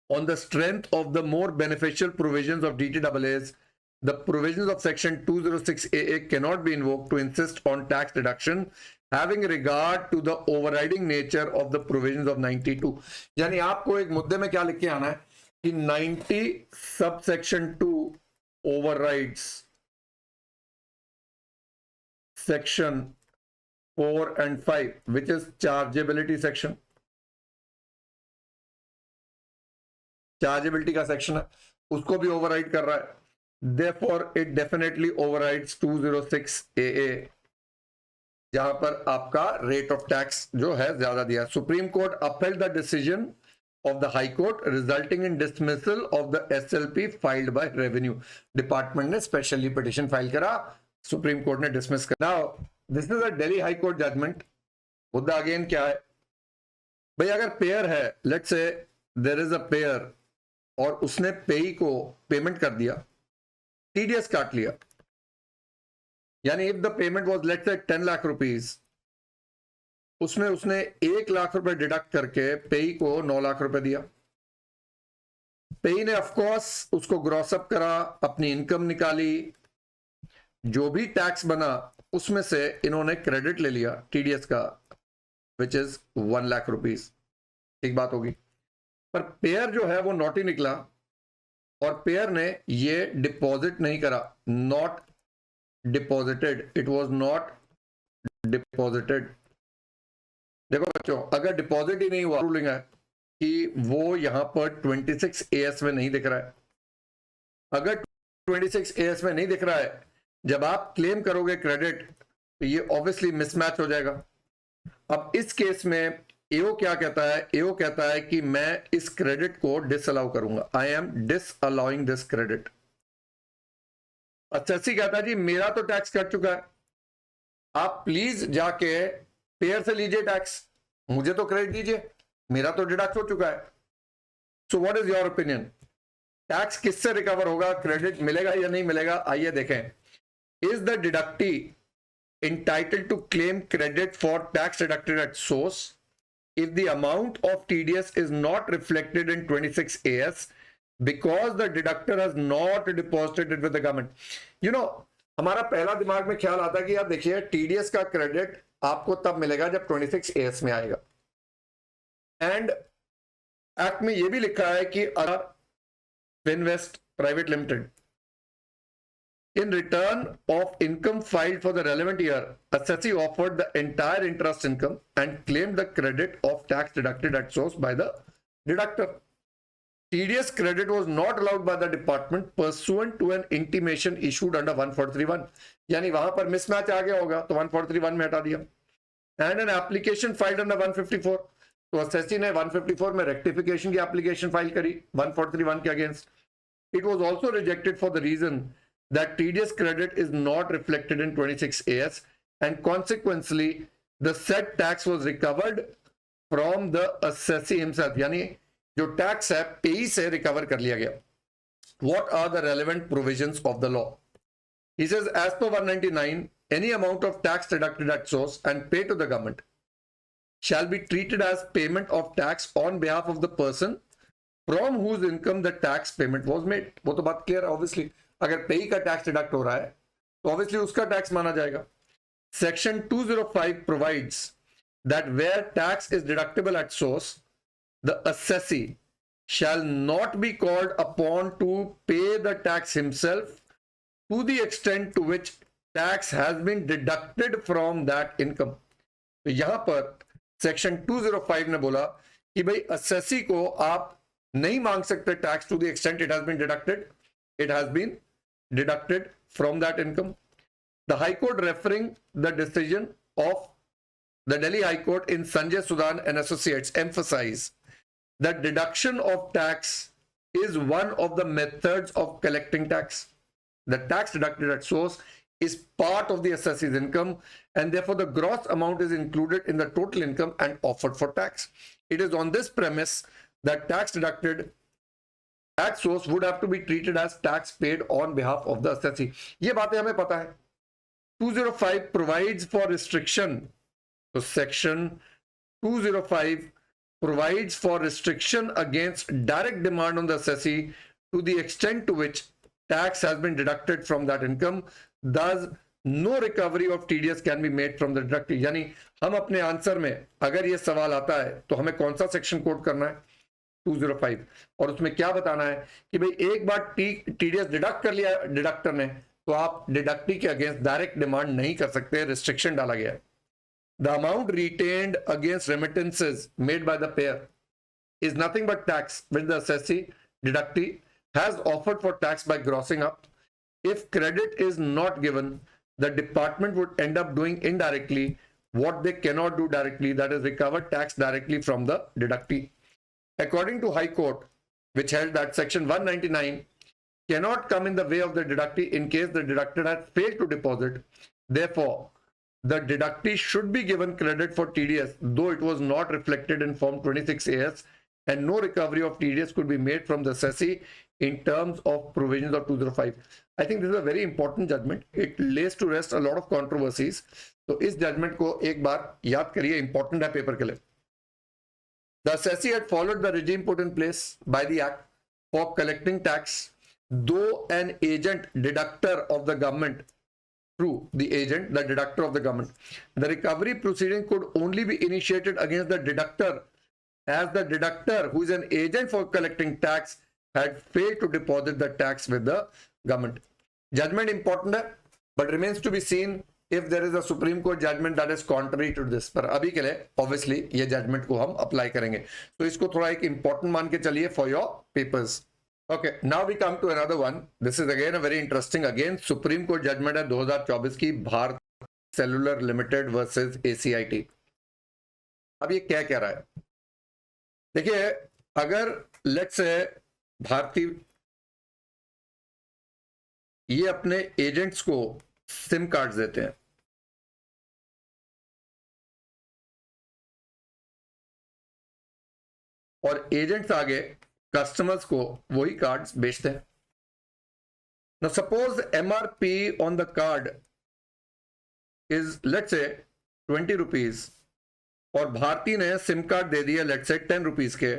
on the strength of the more beneficial provisions of DTAAs, the provisions of section 206 AA cannot be invoked to insist on tax deduction having regard to the overriding nature of the provisions of 92. यानी आपको एक मुद्दे में क्या लिख के आना है कि 90 subsection 2 overrides section 4 and 5 which is chargeability section. Chargeability का सेक्शन है, उसको भी ओवरराइड कर रहा है। Therefore, it definitely overrides 206 AA, जहां पर आपका रेट ऑफ टैक्स जो है ज्यादा दिया। Supreme court upheld the decision of the High Court resulting in dismissal of the SLP filed by Revenue. Department ने स्पेशली पिटिशन फाइल करा, सुप्रीम कोर्ट ने डिसमिस करा। Now, this is a Delhi High Court judgment. मुद्दा अगेन क्या है भाई, अगर पेयर है, let's say there is a pair और उसने पेई को पेमेंट कर दिया, टीडीएस काट लिया, यानी if the payment was let's say 10 lakh rupees, उसमें उसने 1 लाख रुपए डिडक्ट करके पेई को 9 लाख रुपए दिया। पेई ने ऑफ कोर्स उसको ग्रॉस अप करा, अपनी इनकम निकाली, जो भी टैक्स बना उसमें से इन्होंने क्रेडिट ले लिया टीडीएस का, विच इज 1 लाख रुपीस। एक बात होगी, पर पेयर जो है वो नॉटी निकला और पेयर ने ये डिपॉजिट नहीं करा, not deposited, it was not deposited. देखो बच्चों, अगर डिपॉजिट ही नहीं हुआ, रूलिंग है कि वो यहां पर 26 AS में नहीं दिख रहा है। अगर 26 AS में नहीं दिख रहा है, जब आप क्लेम करोगे क्रेडिट तो ये ऑब्वियसली मिसमैच हो जाएगा। अब इस केस में एओ क्या कहता है, एओ कहता है कि मैं इस क्रेडिट को डिसअलाउ करूंगा, I am disallowing this credit. Assessee कहता है जी मेरा तो टैक्स कट चुका है, आप प्लीज जाके पेयर से लीजिए टैक्स, मुझे तो क्रेडिट दीजिए, मेरा तो डिडक्ट हो चुका है। So what is your opinion, tax किससे रिकवर होगा, क्रेडिट मिलेगा या नहीं मिलेगा? आइए देखें। Is the deductee entitled to claim credit for tax deducted at source if the amount of TDS is not reflected in 26AS because the deductor has not deposited it with the government? You know, हमारा पहला दिमाग में ख्याल आता है कि यार देखिए टीडीएस का क्रेडिट आपको तब मिलेगा जब 26AS में आएगा, एंड एक्ट में यह भी लिखा है कि अगर Finvest private limited in return of income filed for the relevant year, assessee offered the entire interest income and claimed the credit of tax deducted at source by the deductor. TDS credit was not allowed by the department pursuant to an intimation issued under 143(1). यानी वहां पर मिसमैच आ गया होगा तो 143(1) में हटा दिया, and an application filed under 154, तो assessee ने 154 में रेक्टिफिकेशन की एप्लीकेशन फाइल करी 143(1) के against. It was also rejected for the reason that TDS credit is not reflected in 26AS and consequently the said tax was recovered from the assessee himself. यानी जो टैक्स है पेई से रिकवर कर लिया गया. What are the relevant provisions of the law? He says as per 199, any amount of tax deducted at source and paid to the government shall be treated as payment of tax on behalf of the person from whose income the tax payment was made. वो तो बात क्लियर है. ऑब्वियसली अगर पेई का टैक्स डिडक्ट हो रहा है तो ऑब्वियसली उसका टैक्स माना जाएगा. Section 205 provides that where tax is deductible at source the assessee shall not be called upon to pay the tax himself to the extent to which tax has been deducted from that income. तो यहां पर सेक्शन 205 ने बोला कि भाई असेसी को आप नहीं मांग सकते tax to the extent it has been deducted, it has been deducted from that income. The High Court, referring the decision of the Delhi High Court in Sanjay Sudan and Associates, emphasize that deduction of tax is one of the methods of collecting tax. The tax deducted at source is part of the assessee's income and therefore the gross amount is included in the total income and offered for tax. It is on this premise that tax deducted at source would have to be treated as tax paid on behalf of the assessee. ये बातें हमें पता है. 205 provides for restriction. So section 205 provides for restriction against direct demand on the assessee to the extent to which tax has been deducted from that income. Thus, no recovery of TDS can be made from the deductee. यानी हम अपने आंसर में अगर ये सवाल आता है तो हमें कौन सा सेक्शन कोट करना है? 205. और उसमें क्या बताना है कि भाई एक बार टीडीएस डिडक्ट कर लिया डिडक्टर ने तो आप डिडक्टी के अगेंस्ट डायरेक्ट डिमांड नहीं कर सकते, रिस्ट्रिक्शन डाला गया है. The amount retained against remittances made by the pair is nothing but tax which the assessee deductee has offered for tax by grossing up. If credit is not given, the department would end up doing indirectly what they cannot do directly, that is recover tax directly from the deductee. According to High Court, which held that section 199 cannot come in the way of the deductee in case the deductor has failed to deposit. Therefore, the deductee should be given credit for TDS, though it was not reflected in Form 26AS, and no recovery of TDS could be made from the assessee in terms of provisions of 205. I think this is a very important judgment. It lays to rest a lot of controversies. तो इस judgment को एक बार याद करिए, important है पेपर के लिए. The assessee had followed the regime put in place by the Act for collecting tax, though an agent deductor of the government, through the agent, the deductor of the government. The recovery proceeding could only be initiated against the deductor, as the deductor, who is an agent for collecting tax, had failed to deposit the tax with the government. Judgment important है, but remains to be seen if there is a Supreme Court judgment that is contrary to this. पर अभी के लिए obviously ये judgment को हम apply करेंगे, तो इसको थोड़ा एक important मान के चलिए for your papers. Okay, now we come to another one. This is again a very interesting, again Supreme Court judgment है 2024 की, Bharat cellular limited versus ACIT. अब ये क्या कह रहा है? देखिए, अगर लेट्स से भारतीय ये अपने एजेंट्स को सिम कार्ड देते हैं और एजेंट्स आगे कस्टमर्स को वही कार्ड्स बेचते हैं. Now suppose MRP on the card is let's say 20 rupees और भारती ने सिम कार्ड दे दिया let's say 10 rupees के,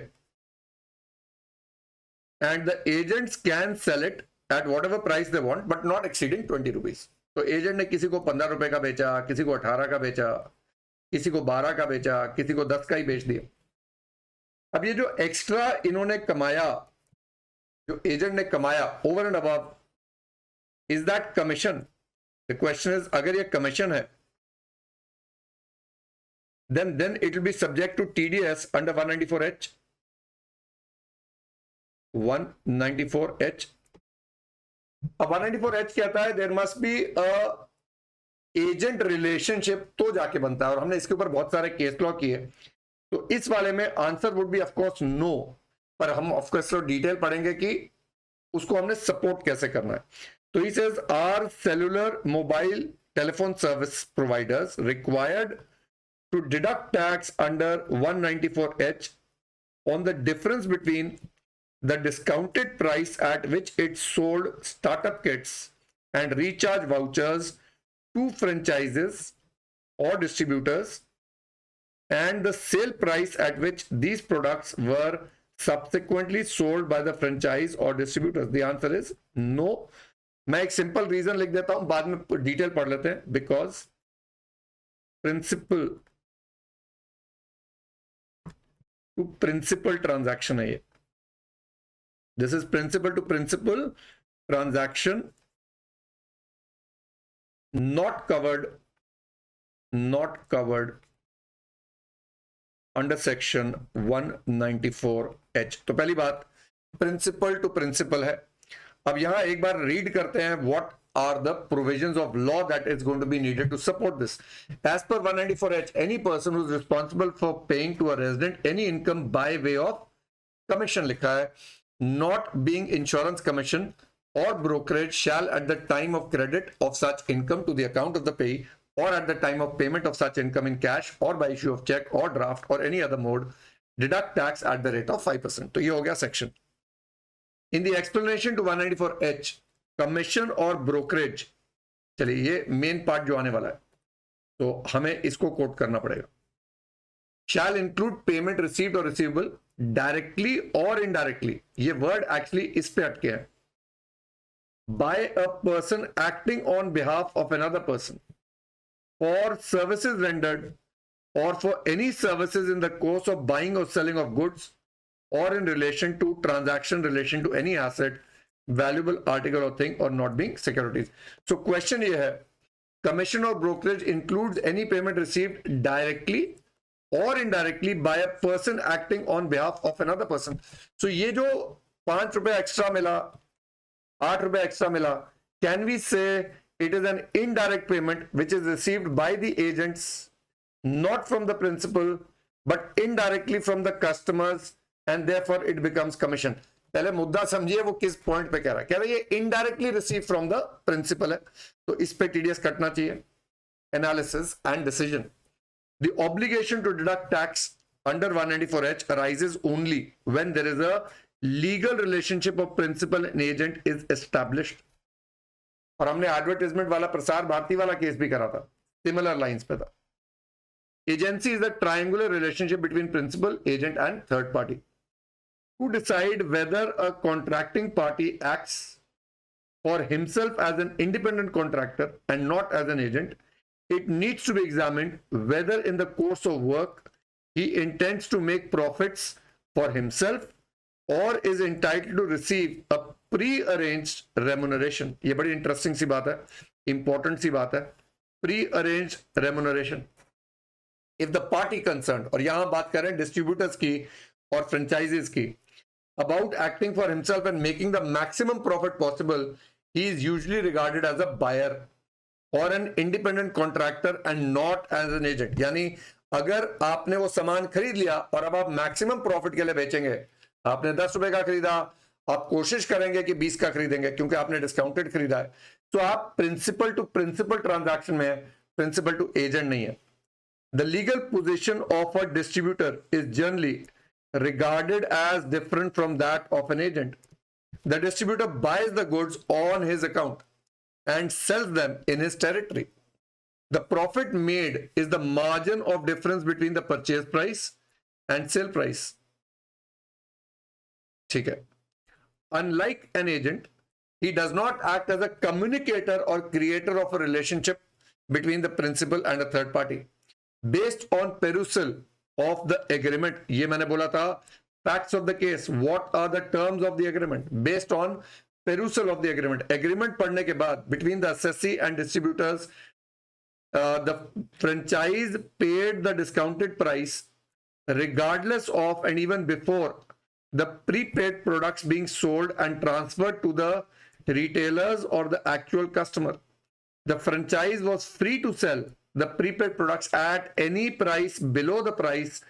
and the agents can sell it at whatever price they want but not exceeding 20 rupees. तो एजेंट ने किसी को 15 रुपए का बेचा, किसी को 18 का बेचा, किसी को 12 का बेचा, किसी को 10 का ही बेच दिया. अब ये जो एक्स्ट्रा इन्होंने कमाया, जो एजेंट ने कमाया over and above, is that commission? The question is, अगर ये कमीशन है then it will be subject to TDS under 194H. 194H. अब 194H कहता है there must be a agent relationship, तो जाके बनता है, और हमने इसके ऊपर बहुत सारे केस लॉ किए. तो इस वाले में answer would be of course no, पर हम ऑफ कोर्स डिटेल पढ़ेंगे कि उसको हमने सपोर्ट कैसे करना है. तो he says are cellular mobile telephone service providers required to deduct tax under 194H on the difference between the discounted price at which it sold startup kits and recharge vouchers to franchises or distributors and the sale price at which these products were subsequently sold by the franchise or distributors. The answer is no. मैं एक सिंपल रीजन लिख देता हूं, बाद में डिटेल पढ़ लेते हैं. Because principal to principal transaction है ये. This is principal to principal transaction, not covered under section 194H. तो पहली बात प्रिंसिपल टू प्रिंसिपल है. अब यहां एक बार रीड करते हैं what are the provisions of law that is going to be needed to support this. As per 194H, any person who is responsible for paying to a resident any income by way of commission, likha hai, not being insurance commission or brokerage, shall at the time of credit of such income to the account of the payee or at the time of payment of such income in cash or by issue of check or draft or any other mode deduct tax at the rate of 5%. तो ये हो गया section. In the explanation to 194H, commission और ब्रोकरेज, चलिए ये मेन पार्ट जो आने वाला है, तो हमें इसको कोट करना पड़ेगा. शैल इंक्लूड पेमेंट रिसीव्ड और रिसीवेबल डायरेक्टली और इनडायरेक्टली. ये वर्ड एक्चुअली इस पे अटके हैं. By a person acting on behalf of another person for services rendered और for any services in the course of buying और सेलिंग ऑफ गुड्स और in relation to transaction relation to any asset, valuable article or thing or not being securities. So question ये है, commission or brokerage includes any payment received directly or indirectly by a person acting on behalf of another person. So ये जो 5 रुपए एक्स्ट्रा मिला, 8 रुपए एक्स्ट्रा मिला, can we say it is an indirect payment which is received by the agents, not from the principal but indirectly from the customers, and therefore it becomes commission. पहले मुद्दा समझिए वो किस पॉइंट पे कह रहा है. कह रहा है ये indirectly receive from the principal है, तो इस पे टीडीएस कटना चाहिए. Analysis and decision. The obligation to deduct tax under 194H arises only when there is a legal relationship of principal and agent is established. और हमने एडवर्टाइजमेंट वाला प्रसार भारती वाला केस भी करा था, सिमिलर लाइंस पे था. Agency is the triangular relationship between principal, agent and third party. To decide whether a contracting party acts for himself as an independent contractor and not as an agent, it needs to be examined whether in the course of work he intends to make profits for himself or is entitled to receive a pre-arranged remuneration. ये बड़ी इंटरेस्टिंग सी बात है, इंपॉर्टेंट सी बात है. Pre-arranged remuneration. If the party concerned, और यहां बात करें डिस्ट्रीब्यूटर्स की और फ्रेंचाइजीज की, about acting for himself and making the maximum profit possible, he is usually regarded as a buyer or an independent contractor and not as an agent. यानी अगर आपने वो सामान खरीद लिया और अब आप मैक्सिमम प्रॉफिट के लिए बेचेंगे, आपने 10 रुपए का खरीदा, आप कोशिश करेंगे कि 20 का खरीदेंगे क्योंकि आपने डिस्काउंटेड खरीदा है, तो आप प्रिंसिपल टू प्रिंसिपल ट्रांजैक्शन में है, प्रिंसिपल टू एजेंट नहीं है. The legal position of a distributor is generally regarded as different from that of an agent. The distributor buys the goods on his account and sells them in his territory. The profit made is the margin of difference between the purchase price and sale price. ठीक है. Unlike an agent, he does not act as a communicator or creator of a relationship between the principal and a third party. Based on perusal of the agreement, ये मैंने बोला था, facts of the case, what are the terms of the agreement? Based on perusal of the agreement, agreement पढ़ने के बाद between the assessee and distributors, the franchise paid the discounted price regardless of and even before the prepaid products being sold and transferred to the retailers or the actual customer. The franchise was free to sell the prepaid products at any price below the price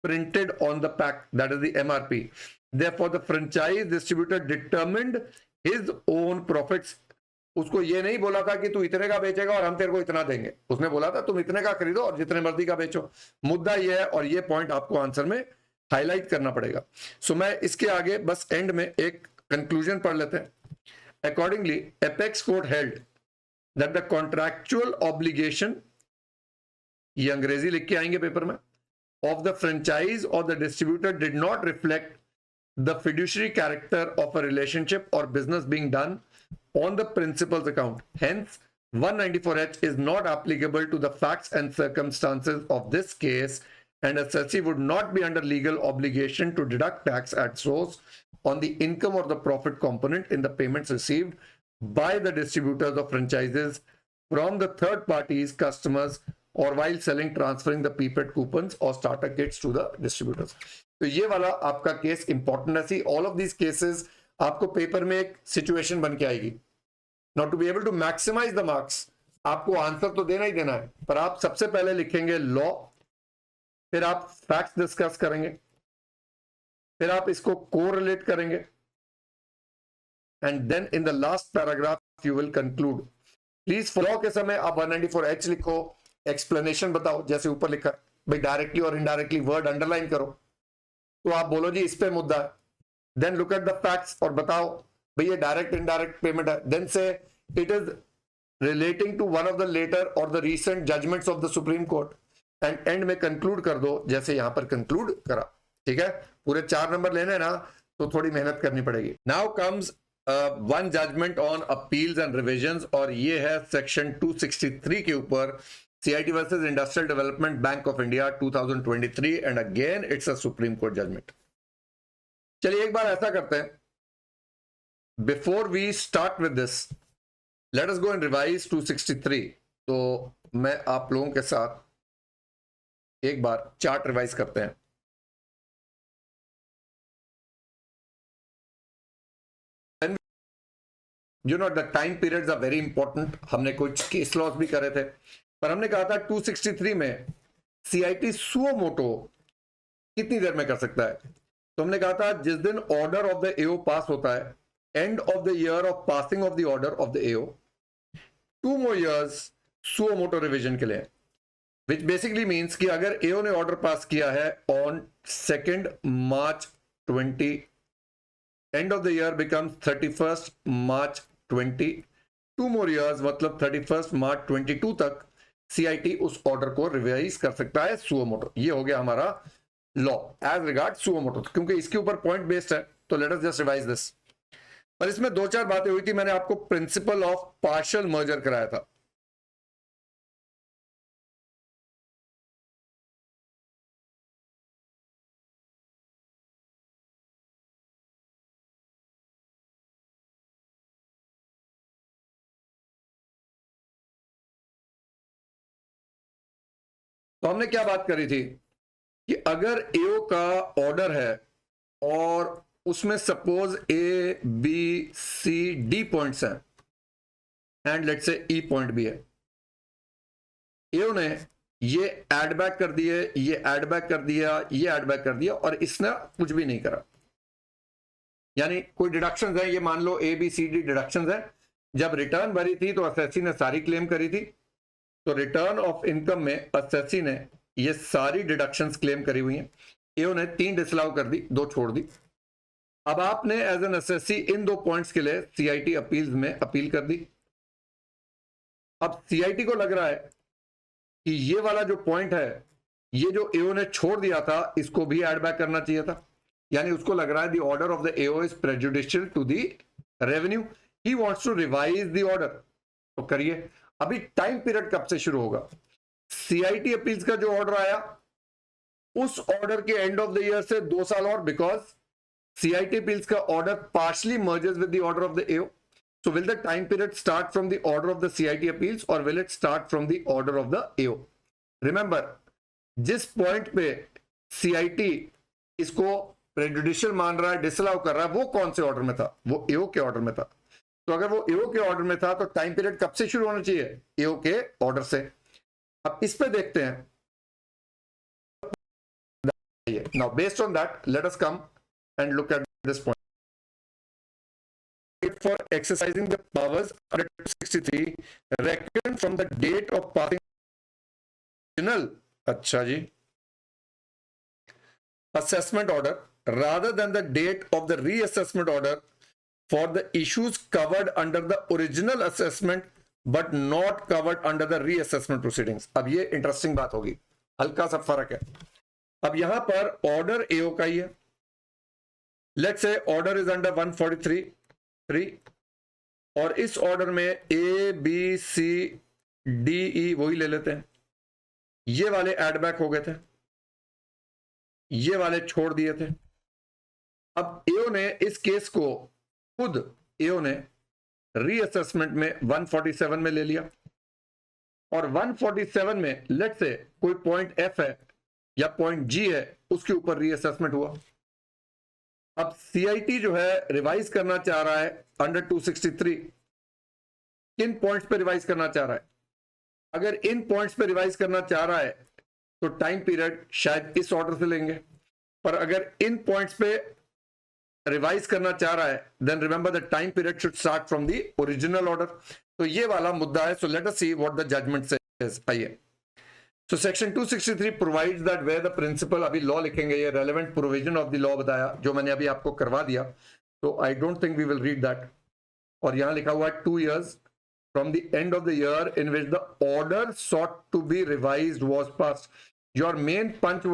printed on the pack, that is the MRP. Therefore, the franchise distributor determined his own profits. उसको ये नहीं बोला था कि तू इतने का बेचेगा और हम तेरे को इतना देंगे. उसने बोला था तुम इतने का खरीदो और जितने मर्जी का बेचो. मुद्दा ये है और ये पॉइंट आपको आंसर में हाईलाइट करना पड़ेगा. सो मैं इसके आगे बस एंड में एक कंक्लूजन पढ़ लेते हैं. Accordingly, Apex Court held that the contractual obligation, ये अंग्रेजी लिख के आएंगे पेपर में, of the franchise or the distributor did not reflect the fiduciary character of a relationship or business being done on the principal's account. Hence, 194H is not applicable to the facts and circumstances of this case, and assessee would not be under legal obligation to deduct tax at source on the income or the profit component in the payments received by the distributors of franchises from the third parties customers or while selling, transferring the prepaid coupons or starter kits to the distributors. तो ये वाला आपका केस इंपॉर्टेंट है. See all of these cases आपको पेपर में एक सिचुएशन बन के आएगी. Not to be able to maximise the marks, आपको आंसर तो देना ही देना है, पर आप सबसे पहले लिखेंगे लॉ, फिर आप फैक्ट्स डिस्कस करेंगे, फिर आप इसको कोरिलेट करेंगे, and then in the last paragraph you will conclude. Please follow के समय आप 194H लिखो, एक्सप्लेनेशन बताओ जैसे ऊपर लिखा, भाई डायरेक्टली और इनडायरेक्टली वर्ड अंडरलाइन करो, तो आप बोलो जी इस पे मुद्दा है. Then look at the facts और बताओ भाई ये डायरेक्ट इनडायरेक्ट पेमेंट है. Then say it is relating to one of the latter और the recent judgments of the supreme court, and end में कंक्लूड कर दो जैसे यहां पर कंक्लूड करा. ठीक है, पूरे 4 नंबर लेने ना तो थोड़ी मेहनत करनी पड़ेगी. Now comes one judgment on appeals and revisions, और ये है सेक्शन 263 के ऊपर, CIT versus industrial development bank of India 2023, and again it's a supreme court judgment. चलिए एक बार ऐसा करते हैं, before we start with this let us go and revise 263. तो मैं आप लोगों के साथ एक बार चार्ट रिवाइज करते हैं. You know the time periods are very important. हमने कुछ केस लॉस भी करे थे, पर हमने कहा था 263 में CIT सुओ मोटो कितनी देर में कर सकता है. तो हमने कहा था जिस दिन ऑर्डर ऑफ द AO पास होता है, end of the year of passing of the order of the AO, 2 more years suo motu revision के लिए, विच बेसिकली मीन्स कि अगर AO ने ऑर्डर पास किया है on 2 March 20, end of the year becomes 31 March 20, 2 more years मतलब 31 March 22 तक CIT उस ऑर्डर को रिवाइज कर सकता है सुओ मोटो. ये हो गया हमारा law as regard suo moto. क्योंकि इसके ऊपर पॉइंट बेस्ड है तो let us just revise this. पर इसमें 2-4 बातें हुई थी. मैंने आपको प्रिंसिपल ऑफ पार्शियल मर्जर कराया था. तो हमने क्या बात करी थी कि अगर AO का ऑर्डर है और उसमें सपोज ABCD पॉइंट्स हैं and let's say E point भी है, AO ने ये ऐड बैक कर दिए, ये ऐड बैक कर दिया, ये ऐड बैक कर दिया, और इसने कुछ भी नहीं करा. यानी कोई डिडक्शंस है, ये मान लो ABCD डिडक्शंस है. जब रिटर्न भरी थी तो असेसी ने सारी क्लेम करी थी, तो रिटर्न ऑफ इनकम में असेसी ने ये सारी डिडक्शंस क्लेम करी हुई हैं. एओ ने 3 डिसअलाउ कर दी, 2 छोड़ दी। अब आपने एज एन एसएससी इन 2 पॉइंट्स के लिए सीआईटी अपील्स में अपील कर दी। अब सीआईटी को लग रहा है कि ये वाला जो पॉइंट है, ये जो एओ ने छोड़ दिया था, इसको भी एड बैक करना चाहिए था। यानी उसको लग रहा है the order of the AO is prejudicial to the revenue, he wants to revise the order. तो करिए। अभी टाइम पीरियड कब से शुरू होगा? सीआईटी अपील्स का जो ऑर्डर आया, उस ऑर्डर के एंड ऑफ द ईयर से 2 साल और, बिकॉज CIT appeals का order partially merges with the order of the AO. So will the time period start from the order of the CIT appeals or will it start from the order of the AO? Remember, जिस पॉइंट पे CIT इसको प्रेजुडिशियल मान रहा है, डिसअलाउ कर रहा है, वो कौन से ऑर्डर में था? वो AO के ऑर्डर में था। तो अगर वो AO के ऑर्डर में था तो टाइम पीरियड कब से शुरू होना चाहिए? AO के ऑर्डर से। अब इस पे देखते हैं। Now based on that, let us come and look at this point. For exercising the powers under 263 reckoned from the date of passing original, अच्छा जी, assessment order rather than the date of the reassessment order for the issues covered under the original assessment but not covered under the reassessment proceedings. अब ये इंटरेस्टिंग बात होगी, हल्का सा फर्क है। अब यहां पर ऑर्डर एओ का ही है। Let's say order is under 143 और इस ऑर्डर में A B C D E वही ले लेते हैं। ये वाले एड बैक हो गए थे, ये वाले छोड़ दिए थे। अब एओ ने इस केस को खुद एओ ने रीअसेसमेंट में 147 में ले लिया और 147 में लेट्स से कोई पॉइंट एफ है या पॉइंट जी है, उसके ऊपर रीअसेसमेंट हुआ। अब सीआईटी जो है रिवाइज करना चाह रहा है अंडर 263। किन पॉइंट्स पे रिवाइज करना चाह रहा है? अगर इन पॉइंट्स पे रिवाइज करना चाह रहा है तो टाइम पीरियड शायद इस ऑर्डर से लेंगे, पर अगर इन पॉइंट्स पे रिवाइज करना चाह रहा है then remember the time period should start from the original order. तो ये वाला मुद्दा है। So let us see what the judgment says. आइए। So section 263 provides that where the principal, अभी लॉ लिखेंगे, ये relevant provision of the law बताया जो मैंने अभी आपको करवा दिया, तो I don't think we will read that। और यहां लिखा हुआ है 2 years from the end of the year in which the order sought to be revised was passed। Your main punch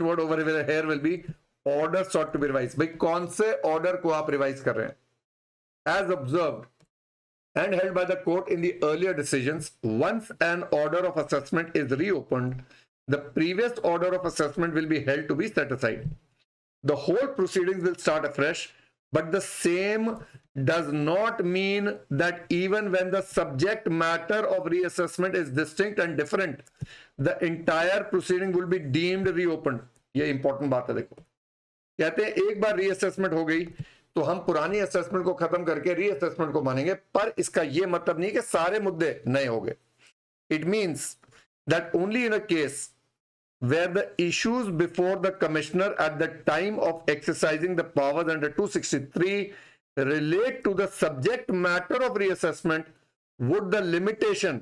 word over here will be order sought to be revised। भाई कौन से ऑर्डर को आप रिवाइज कर रहे हैं? As observed and held by the court in the earlier decisions, once an order of assessment is reopened, the previous order of assessment will be held to be set aside. The whole proceedings will start afresh, but the same does not mean that even when the subject matter of reassessment is distinct and different, the entire proceeding will be deemed reopened। ये इंपॉर्टेंट बात है। देखो, कहते हैं एक बार रीअसेसमेंट हो गई तो हम पुरानी असेसमेंट को खत्म करके रीअसेसमेंट को मानेंगे, पर इसका यह मतलब नहीं कि सारे मुद्दे नए हो गए। It means that only in a case where the issues before the commissioner at the time of exercising the powers under 263 relate to the subject matter of reassessment would the limitation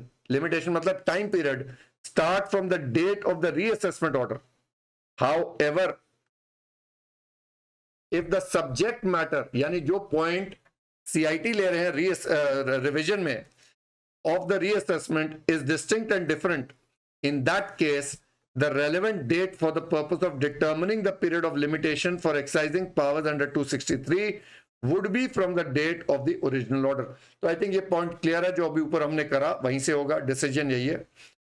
मतलब time period start from the date of the reassessment order. However if the subject matter, यानी जो पॉइंट सीआईटी ले रहे हैं रिवीजन में of the reassessment is distinct and different, in that case the relevant date for the purpose of determining the period of limitation for exercising powers under 263 would be from the date of the original order. तो आई थिंक ये पॉइंट क्लियर है, जो अभी ऊपर हमने करा वहीं से होगा, डिसीजन यही है।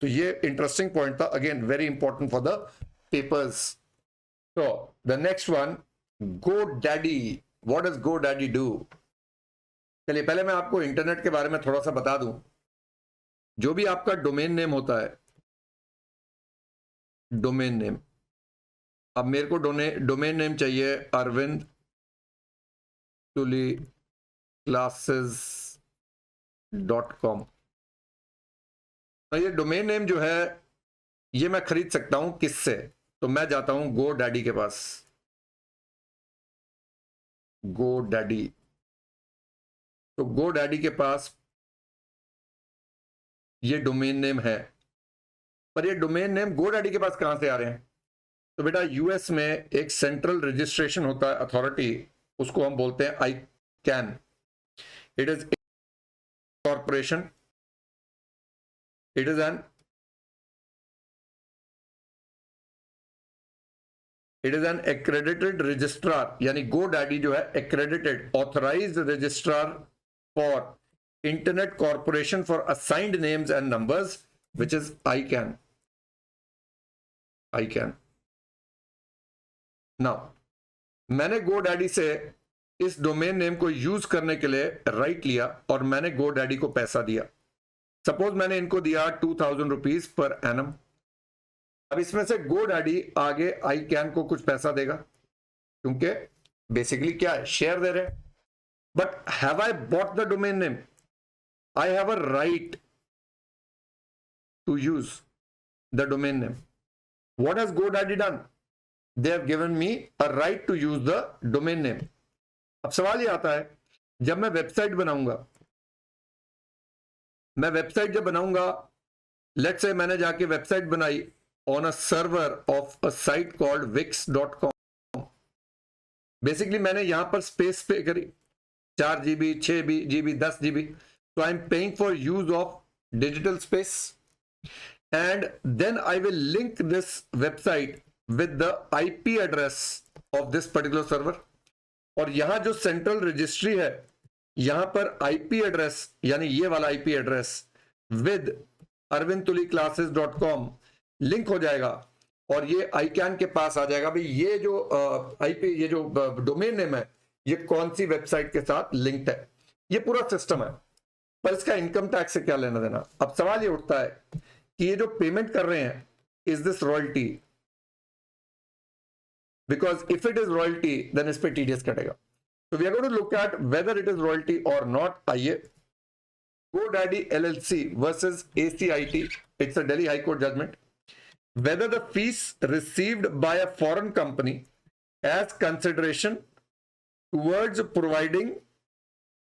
तो ये इंटरेस्टिंग पॉइंट था, again very important for the papers. तो the next one, GoDaddy। What does GoDaddy do? चलिए पहले मैं आपको इंटरनेट के बारे में थोड़ा सा बता दूं। जो भी आपका डोमेन नेम होता है, डोमेन नेम, अब मेरे को डोमेन नेम चाहिए अरविंद तुली classes.com। तो ये डोमेन नेम जो है ये मैं खरीद सकता हूं किससे? तो मैं जाता हूं GoDaddy के पास। GoDaddy, तो GoDaddy के पास ये डोमेन नेम है, पर ये डोमेन नेम GoDaddy के पास कहां से आ रहे हैं? तो बेटा यूएस में एक सेंट्रल रजिस्ट्रेशन होता है अथॉरिटी, उसको हम बोलते हैं I can. It is corporation, it is an accredited registrar, यानी GoDaddy जो है accredited authorized registrar for internet corporation for assigned names and numbers, which is ICANN. Now मैंने GoDaddy से इस डोमेन नेम को यूज करने के लिए राइट लिया और मैंने GoDaddy को पैसा दिया. सपोज मैंने इनको दिया 2000 रुपीज पर एनम. अब इसमें से GoDaddy आगे ICANN को कुछ पैसा देगा, क्योंकि बेसिकली क्या है, शेयर दे रहे. But have I bought the domain name? I have a right to use the domain name. What has GoDaddy done? They have given me a right to use the domain name. अब सवाल ये आता है, जब मैं वेबसाइट बनाऊंगा, लेट्स से मैंने जाके वेबसाइट बनाई on a server of a site called wix.com. Basically मैंने यहां पर स्पेस पे करी 4 GB, 6 GB, 10 GB. So I'm paying for use of digital space, and then I will link this website with the IP address of this particular server. और यहां जो सेंट्रल रजिस्ट्री है, यहां पर IP एड्रेस, यानी ये वाला IP address with arvindtuliclasses.com link हो जाएगा और ये ICANN के पास आ जाएगा. भाई ये जो IP, ये जो डोमेन नेम है, ये कौन सी वेबसाइट के साथ लिंक्ड है. ये पूरा सिस्टम है, पर इसका इनकम टैक्स से क्या लेना देना. अब सवाल ये उठता है कि ये जो पेमेंट कर रहे हैं, is this royalty? Because if it is royalty then इस पे TDS कटेगा. तो we are going to look at whether it is royalty और नॉट. आइए, GoDaddy LLC versus ACIT, it's a Delhi High Court judgment. Whether the fees received by a foreign company as consideration towards providing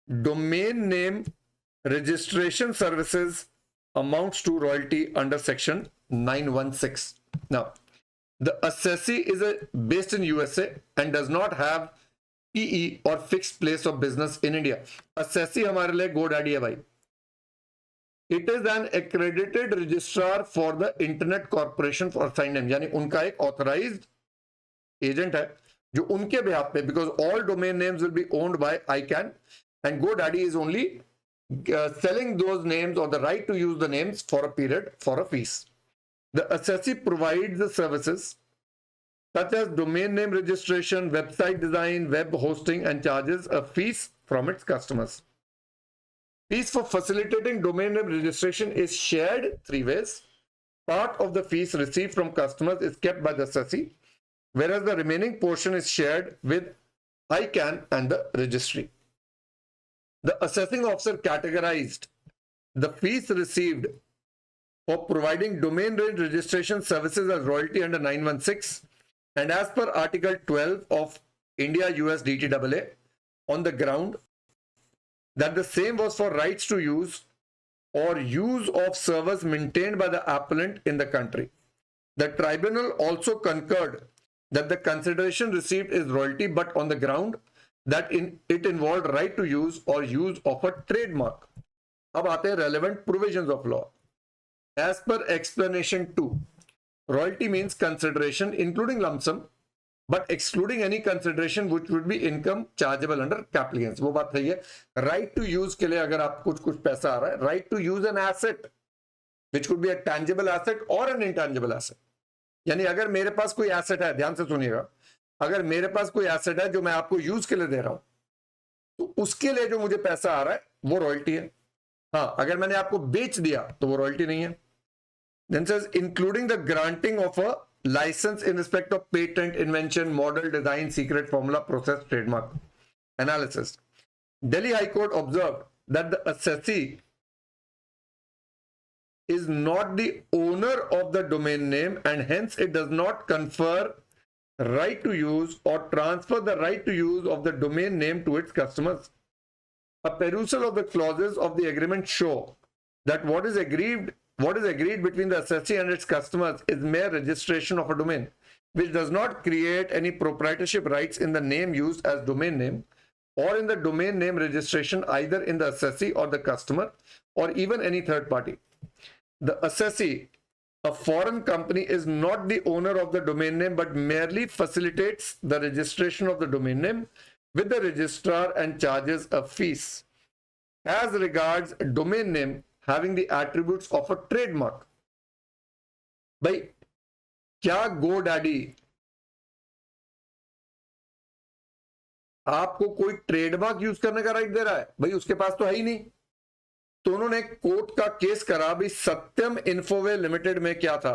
domain name registration services amounts to royalty under section 916. Now, the assessee is based in USA and does not have PE or fixed place of business in India. Assessee हमारे लिए GoDaddy है भाई. It is an accredited registrar for the Internet Corporation for assigned name, यानी उनका एक authorized agent है जो उनके behalf पे, because all domain names will be owned by ICANN and GoDaddy is only selling those names or the right to use the names for a period for a fees. The assessee provides the services such as domain name registration, website design, web hosting, and charges a fees from its customers. Fees for facilitating domain name registration is shared 3 ways. Part of the fees received from customers is kept by the assessee, whereas the remaining portion is shared with ICANN and the registry. The assessing officer categorized the fees received for providing domain name registration services as royalty under 916, and as per Article 12 of India-US DTAA, on the ground that the same was for rights to use or use of servers maintained by the appellant in the country. The tribunal also concurred that the consideration received is royalty, but on the ground that it involved right to use or use of a trademark. अब आते हैं relevant provisions of law. As per explanation 2, royalty means consideration including lump sum, but excluding any consideration which would be income chargeable under capital gains. वो बात सही है. Right to use के लिए अगर आप कुछ पैसा आ रहा है, right to use an asset which could be a tangible asset or an intangible asset. यानी अगर मेरे पास कोई asset है, ध्यान से सुनिएगा, अगर मेरे पास कोई asset है जो मैं आपको use के लिए दे रहा हूं, तो उसके लिए जो मुझे पैसा आ रहा है वो रॉयल्टी है. हाँ, अगर मैंने आपको बेच दिया तो वो रॉयल्टी नहीं है. Then says including the granting of a license in respect of patent, invention, model, design, secret formula, process, trademark. Analysis. Delhi High Court observed that the assessee is not the owner of the domain name and hence it does not confer right to use or transfer the right to use of the domain name to its customers. A perusal of the clauses of the agreement show that what is agreed between the assessee and its customers is mere registration of a domain. which does not create any proprietorship rights in the name used as domain name or in the domain name registration, either in the assessee or the customer or even any third party. The assessee, a foreign company, is not the owner of the domain name but merely facilitates the registration of the domain name with the registrar and charges a fees. As regards domain name having the attributes of a trademark, भाई क्या GoDaddy आपको कोई ट्रेडमार्क यूज करने का राइट दे रहा है? भाई उसके पास तो है ही नहीं। तो उन्होंने कोर्ट का केस करा भाई सत्यम इन्फोवे लिमिटेड में। क्या था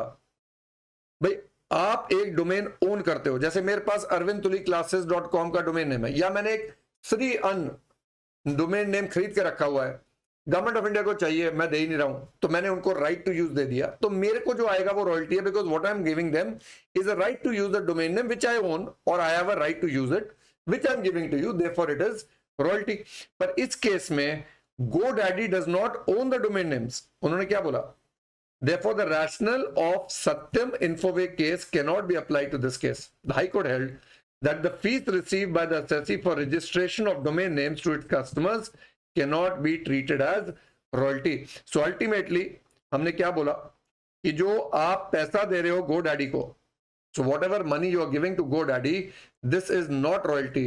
भाई, आप एक डोमेन ओन करते हो, जैसे मेरे पास arvindtuliclasses.com का डोमेन नेम है, या मैंने एक श्री अन्न डोमेन नेम खरीद के रखा हुआ है, गवर्नमेंट ऑफ इंडिया को चाहिए, मैं दे ही नहीं रहा हूं, तो मैंने उनको राइट टू यूज दे दिया, तो मेरे को जो आएगा वो रॉयल्टी है, because what I am giving them is a right to use the domain name which I own और I have a right to use it which I am giving to you, therefore it is royalty. पर इस केस में GoDaddy does not own the domain names। उन्होंने क्या बोला? Therefore, the rationale of Satyam Infoway case cannot be applied to this case. The High Court held that the fees received by the assessee for registration of domain names to its customers cannot be treated as royalty. So ultimately हमने क्या बोला कि जो आप पैसा दे रहे हो GoDaddy को, so whatever money you are giving to GoDaddy, this is not royalty.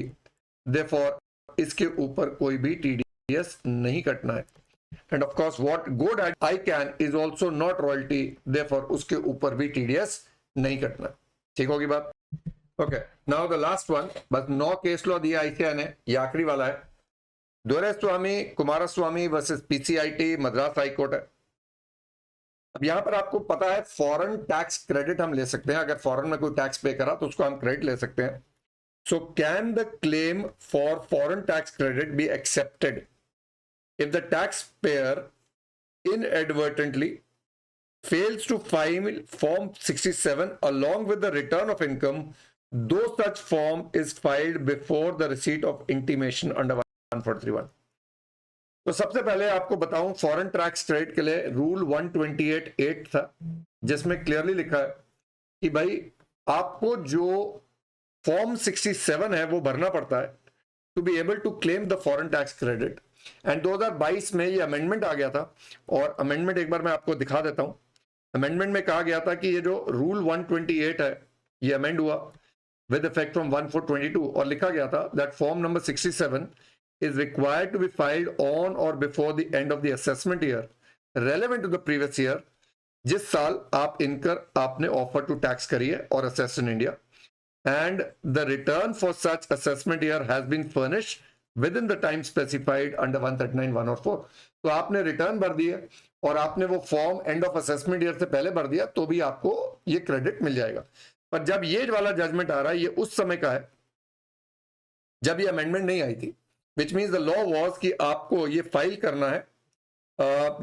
Therefore इसके ऊपर कोई भी TDS नहीं कटना है। And of course what GoDaddy ICANN is also not royalty, therefore उसके ऊपर भी TDS नहीं कटना। ठीक होगी बात? Okay, now the last one, बस 9 केस लॉ दिया ICANN ने, ये आखिरी वाला है। Doraswamy Kumaraswamy versus PCIT Madras high court है। अब यहां पर आपको पता है फॉरेन टैक्स क्रेडिट हम ले सकते हैं, अगर फॉरेन में कोई टैक्स पे करा तो उसको हम क्रेडिट ले सकते हैं। So can the claim for foreign tax credit be accepted if the taxpayer inadvertently fails to file Form 67 along with the return of income, though such form is filed before the receipt of intimation under 1431। तो सबसे पहले आपको बताऊं, फॉरेन टैक्स क्रेडिट के लिए रूल 128(8) था, जिसमें क्लियरली लिखा है कि भाई आपको जो फॉर्म 67 है वो भरना पड़ता है to be able to claim the foreign tax credit. And 2022 में ये अमेंडमेंट आ गया था, और अमेंडमेंट एक बार मैं आपको दिखा देता हूं। अमेंडमेंट में कहा गया था कि ये जो रूल 128 है ये अमेंड हुआ विद इफेक्ट फ्रॉम 1/4/22, और लिखा गया था that form number 67 is required to be filed on or before the end of the assessment year relevant to the previous year, जिस साल आप इनकर आपने ऑफर टू टैक्स करी है और assess in India, and the return for such assessment year has been furnished within the time specified under 139(1) और 4। तो आपने रिटर्न भर दिए और आपने वो form end of assessment year से पहले भर दिया तो भी आपको ये क्रेडिट मिल जाएगा। पर जब ये वाला जजमेंट आ रहा है ये उस समय का है जब ये अमेंडमेंट नहीं आई थी, which means the law was कि आपको ये फाइल करना है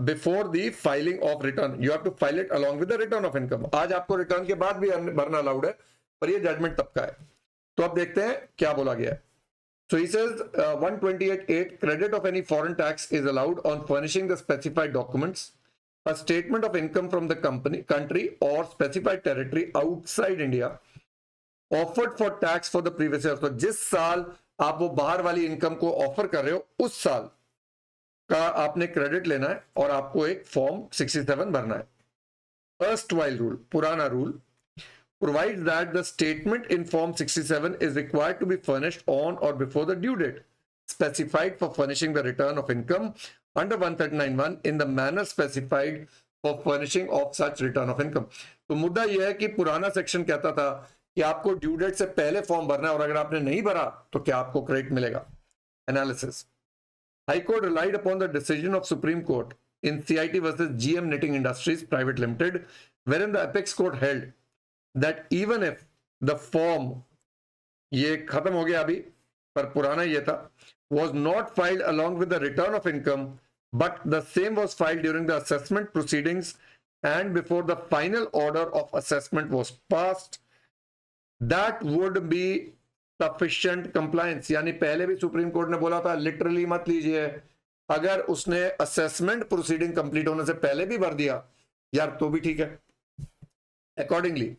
before the filing of return, you have to file it along with the return of income. आज आपको रिटर्न के बाद भी भरना अलाउड है, पर ये जजमेंट तब का है। तो अब देखते हैं क्या बोला गया है। So he says 128(8) credit of any foreign tax is allowed on furnishing the specified documents, a statement of income from the country or specified territory outside India offered for tax for the previous year। तो जिस साल आप वो बाहर वाली इनकम को ऑफर कर रहे हो उस साल का आपने क्रेडिट लेना है और आपको एक फॉर्म 67 भरना है। Erstwhile rule, पुराना rule provides that the statement in Form 67 is required to be furnished on or before the due date specified for furnishing the return of income under 139(1) in the manner specified for furnishing of such return of income। तो मुद्दा यह है कि पुराना सेक्शन कहता था कि आपको ड्यू डेट से पहले फॉर्म भरना है और अगर आपने नहीं भरा तो क्या आपको क्रेडिट मिलेगा। Analysis, high court relied upon the decision of supreme court in CIT versus GM Knitting Industries Private Limited, wherein the apex court held that even if the form, ये खत्म हो गया अभी पर पुराना ये था, was not filed along with the return of income but the same was filed during the assessment proceedings and before the final order of assessment was passed, that would be sufficient compliance। यानी पहले भी सुप्रीम कोर्ट ने बोला था लिटरली मत लीजिए, अगर उसने असेसमेंट प्रोसीडिंग कंप्लीट होने से पहले भी भर दिया यार तो भी ठीक है। अकॉर्डिंगली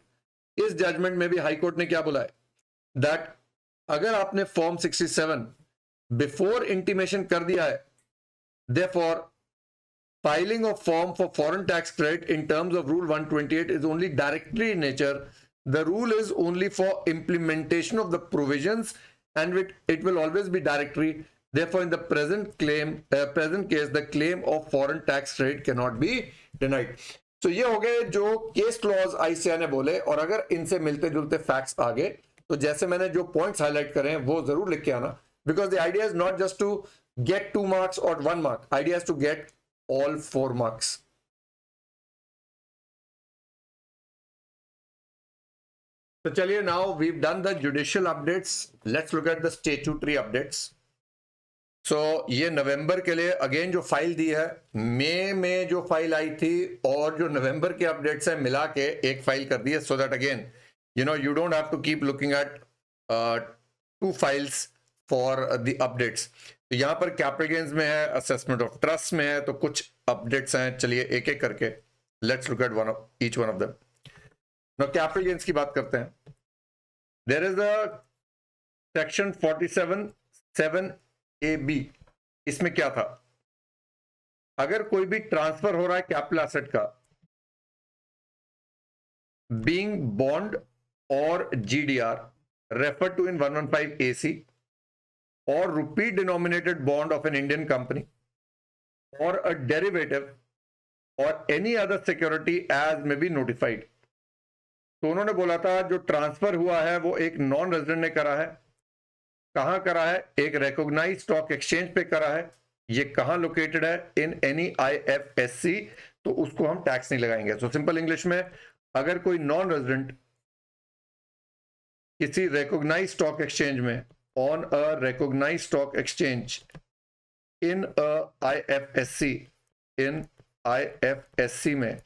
इस जजमेंट में भी हाई कोर्ट ने क्या बोला है, दैट अगर आपने फॉर्म 67 बिफोर इंटीमेशन कर दिया है, therefore filing of form for foreign tax credit in terms of rule 128 is only directory in nature. The rule is only for implementation of the provisions and it will always be directory. Therefore in the present case the claim of foreign tax credit cannot be denied. So ये हो गए जो केस क्लॉज आईसीआई ने बोले, और अगर इनसे मिलते जुलते फैक्ट्स आ गए तो जैसे मैंने जो पॉइंट्स हाईलाइट करे हैं वो जरूर लिख के आना, because the idea is not just to get 2 marks or 1 mark. Idea is to get all 4 marks. So चलिए, now we've done the judicial updates. Let's look at the statutory updates. So ये नवंबर के लिए अगेन जो फाइल दी है, मई में जो फाइल आई थी और जो नवंबर के अपडेट्स है मिला के एक फाइल कर दी है, so that again you don't have to keep looking at 2 files for the updates. तो यहां पर कैपिटल गेन्स में है, असेसमेंट ऑफ ट्रस्ट में है, तो कुछ अपडेट्स हैं, चलिए एक एक करके let's look at each one of them. Now capital gains की बात करते हैं. There is a section 47(7)(a)(b). इसमें क्या था, अगर कोई भी ट्रांसफर हो रहा है कैपिटल एसेट का, बीइंग बॉन्ड और GDR refer to in 115AC, or rupee denominated bond of an Indian company or a derivative or any other security as may be notified. तो उन्होंने बोला था जो ट्रांसफर हुआ है वो एक नॉन रेजिडेंट ने करा है. कहां करा है, एक रिकॉग्नाइज्ड स्टॉक एक्सचेंज पे करा है. ये कहां लोकेटेड है, इन एनी IFSC, तो उसको हम टैक्स नहीं लगाएंगे. सो सिंपल इंग्लिश में, अगर कोई नॉन रेजिडेंट किसी रिकॉग्नाइज्ड स्टॉक एक्सचेंज में on a recognized stock exchange in a IFSC में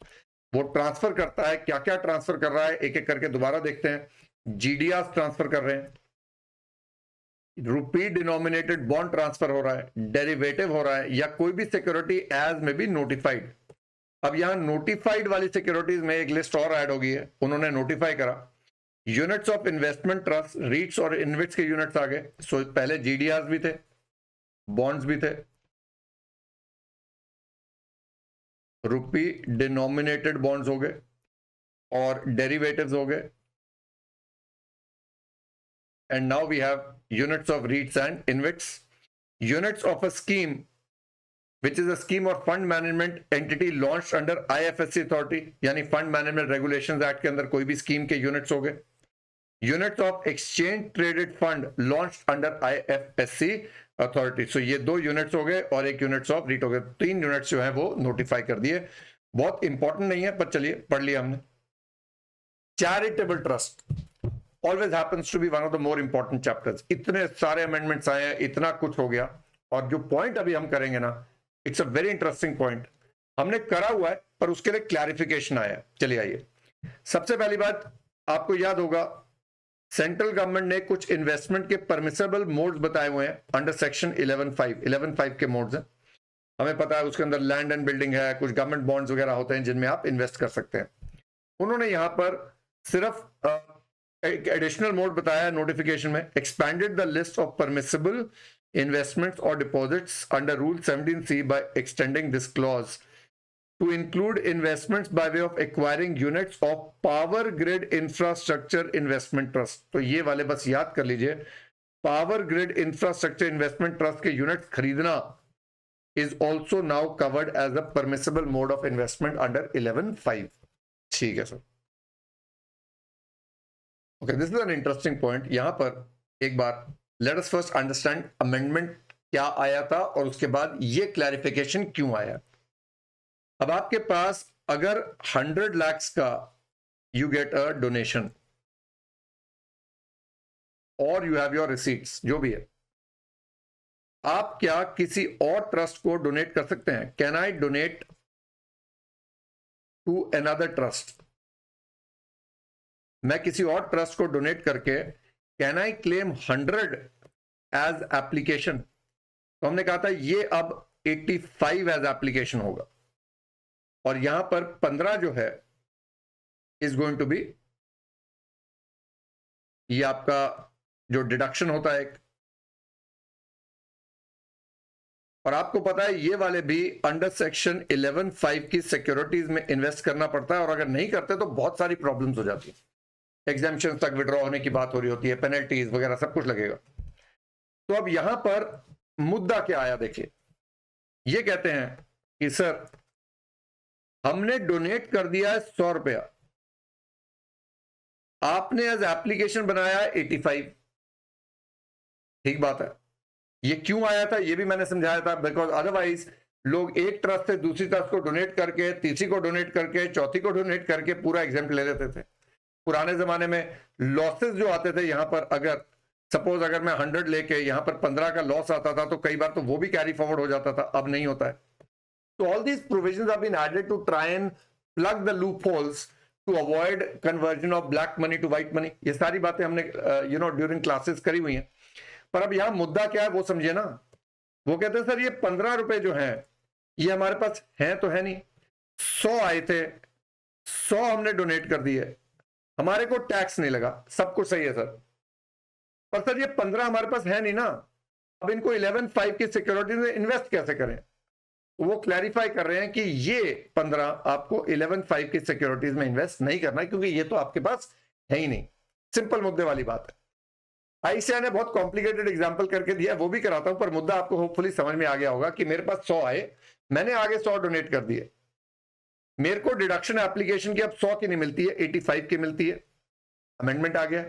वो ट्रांसफर करता है. क्या क्या ट्रांसफर कर रहा है एक एक करके दोबारा देखते हैं. जीडीआर ट्रांसफर कर रहे हैं, रुपी डिनोमिनेटेड बॉन्ड ट्रांसफर हो रहा है, डेरिवेटिव हो रहा है, या कोई भी सिक्योरिटी एज में बी नोटिफाइड. अब यहां नोटिफाइड वाली सिक्योरिटीज में एक लिस्ट और ऐड हो गई है, उन्होंने नोटिफाई करा. यूनिट्स ऑफ इन्वेस्टमेंट ट्रस्ट, रीट्स और इन्वेट्स के यूनिट्स आ गए. सो पहले जीडीआर भी थे, बॉन्ड्स भी थे, रुपी डिनोमिनेटेड बॉन्ड्स हो गए और डेरिवेटिव्स हो गए. And now we have units of REITs and InvITs. Units of a scheme which is a scheme or fund management entity launched under IFSC authority, यानी फंड मैनेजमेंट रेगुलेशंस एक्ट के अंदर कोई भी स्कीम के यूनिट्स हो गए. Units of exchange traded fund launched under IFSC authority. So ये 2 यूनिट्स हो गए और एक यूनिट्स ऑफ रीट हो गए. 3 यूनिट्स जो है वो नोटिफाई कर दिए. बहुत इंपॉर्टेंट नहीं है पर चलिए पढ़ लिया हमने. Charitable trust always happens to be one of the more important chapters. इतने सारे अमेंडमेंट्स आए हैं, इतना कुछ हो गया, और जो पॉइंट अभी हम करेंगे ना, it's a very interesting point. हमने करा हुआ है पर उसके लिए क्लैरिफिकेशन आया. चलिए आइए, सबसे पहली बात आपको याद होगा, सेंट्रल गवर्नमेंट ने कुछ इन्वेस्टमेंट के परमिसेबल मोड्स बताए हुए हैं अंडर सेक्शन 11(5). के मोड्स हैं, हमें पता है. उसके अंदर लैंड एंड बिल्डिंग है, कुछ गवर्नमेंट बॉन्ड्स वगैरह होते हैं जिनमें आप इन्वेस्ट कर सकते हैं. उन्होंने यहां पर सिर्फ एक एडिशनल मोड बताया है नोटिफिकेशन में, expanded the list of permissible investments or deposits under Rule 17(c) by extending this clause to include investments by way of acquiring units of Power Grid Infrastructure Investment Trust. तो ये वाले बस याद कर लीजिए, Power Grid Infrastructure Investment Trust के यूनिट्स खरीदना is also now covered as a permissible mode of investment under 11(5). ठीक है सर. Okay, this is an interesting point. यहां पर एक बार let us first understand amendment क्या आया था और उसके बाद ये क्लैरिफिकेशन क्यों आया. अब आपके पास अगर 100 lakhs का यू गेट अ डोनेशन और यू हैव योर रिसीट्स, जो भी है, आप क्या किसी और ट्रस्ट को डोनेट कर सकते हैं? Can I donate to another trust? मैं किसी और ट्रस्ट को डोनेट करके can I claim 100 as application? तो हमने कहा था ये अब 85 एज एप्लीकेशन होगा, और यहां पर 15 जो है इज गोइंग टू बी ये आपका जो डिडक्शन होता है एक, और आपको पता है ये वाले भी अंडर सेक्शन 11(5) की सिक्योरिटीज में इन्वेस्ट करना पड़ता है, और अगर नहीं करते तो बहुत सारी प्रॉब्लम्स हो जाती है। एग्जाम्पशन तक विड्रॉ होने की बात हो रही होती है, पेनल्टीज वगैरह सब कुछ लगेगा। तो अब यहां पर मुद्दा क्या आया, देखिए ये कहते हैं कि सर हमने डोनेट कर दिया है 100 रुपया, आपने एज एप्लीकेशन बनाया है 85। ठीक बात है, ये क्यों आया था ये भी मैंने समझाया था, बिकॉज अदरवाइज लोग एक ट्रस्ट से दूसरी ट्रस्ट को डोनेट करके, तीसरी को डोनेट करके, चौथी को डोनेट करके पूरा एग्जाम्पल ले लेते थे। पुराने जमाने में लॉसेस जो आते थे यहां पर, अगर सपोज अगर मैं 100 लेके यहां पर 15 का लॉस आता था तो कई बार तो वो भी कैरी फॉरवर्ड हो जाता था, अब नहीं होता है। तो all these provisions have been added to try and plug the loopholes to avoid conversion of black money to white money. ये सारी बातें हमने ड्यूरिंग क्लासेस करी हुई हैं। पर अब यहां मुद्दा क्या है वो समझिए ना। वो कहते हैं सर ये 15 रुपए जो है ये हमारे पास है तो है नहीं, 100 आए थे, 100 हमने डोनेट कर दिए, हमारे को टैक्स नहीं लगा, सब कुछ सही है सर, पर सर ये 15 हमारे पास है नहीं ना, अब इनको 11(5) की सिक्योरिटी में इन्वेस्ट कैसे करें। वो क्लैरिफाई कर रहे हैं कि ये 15 आपको 11(5) की सिक्योरिटीज में इन्वेस्ट नहीं करना है, क्योंकि ये तो आपके पास है ही नहीं। सिंपल मुद्दे वाली बात है। आईसीआई ने बहुत कॉम्प्लिकेटेड एग्जांपल करके दिया, वो भी कराता हूं, पर मुद्दा आपको होपफुली समझ में आ गया होगा कि मेरे पास 100 आए, मैंने आगे 100 डोनेट कर दिए, मेरे को डिडक्शन एप्लीकेशन की अब 100 की नहीं मिलती है, 85 की मिलती है, अमेंडमेंट आ गया,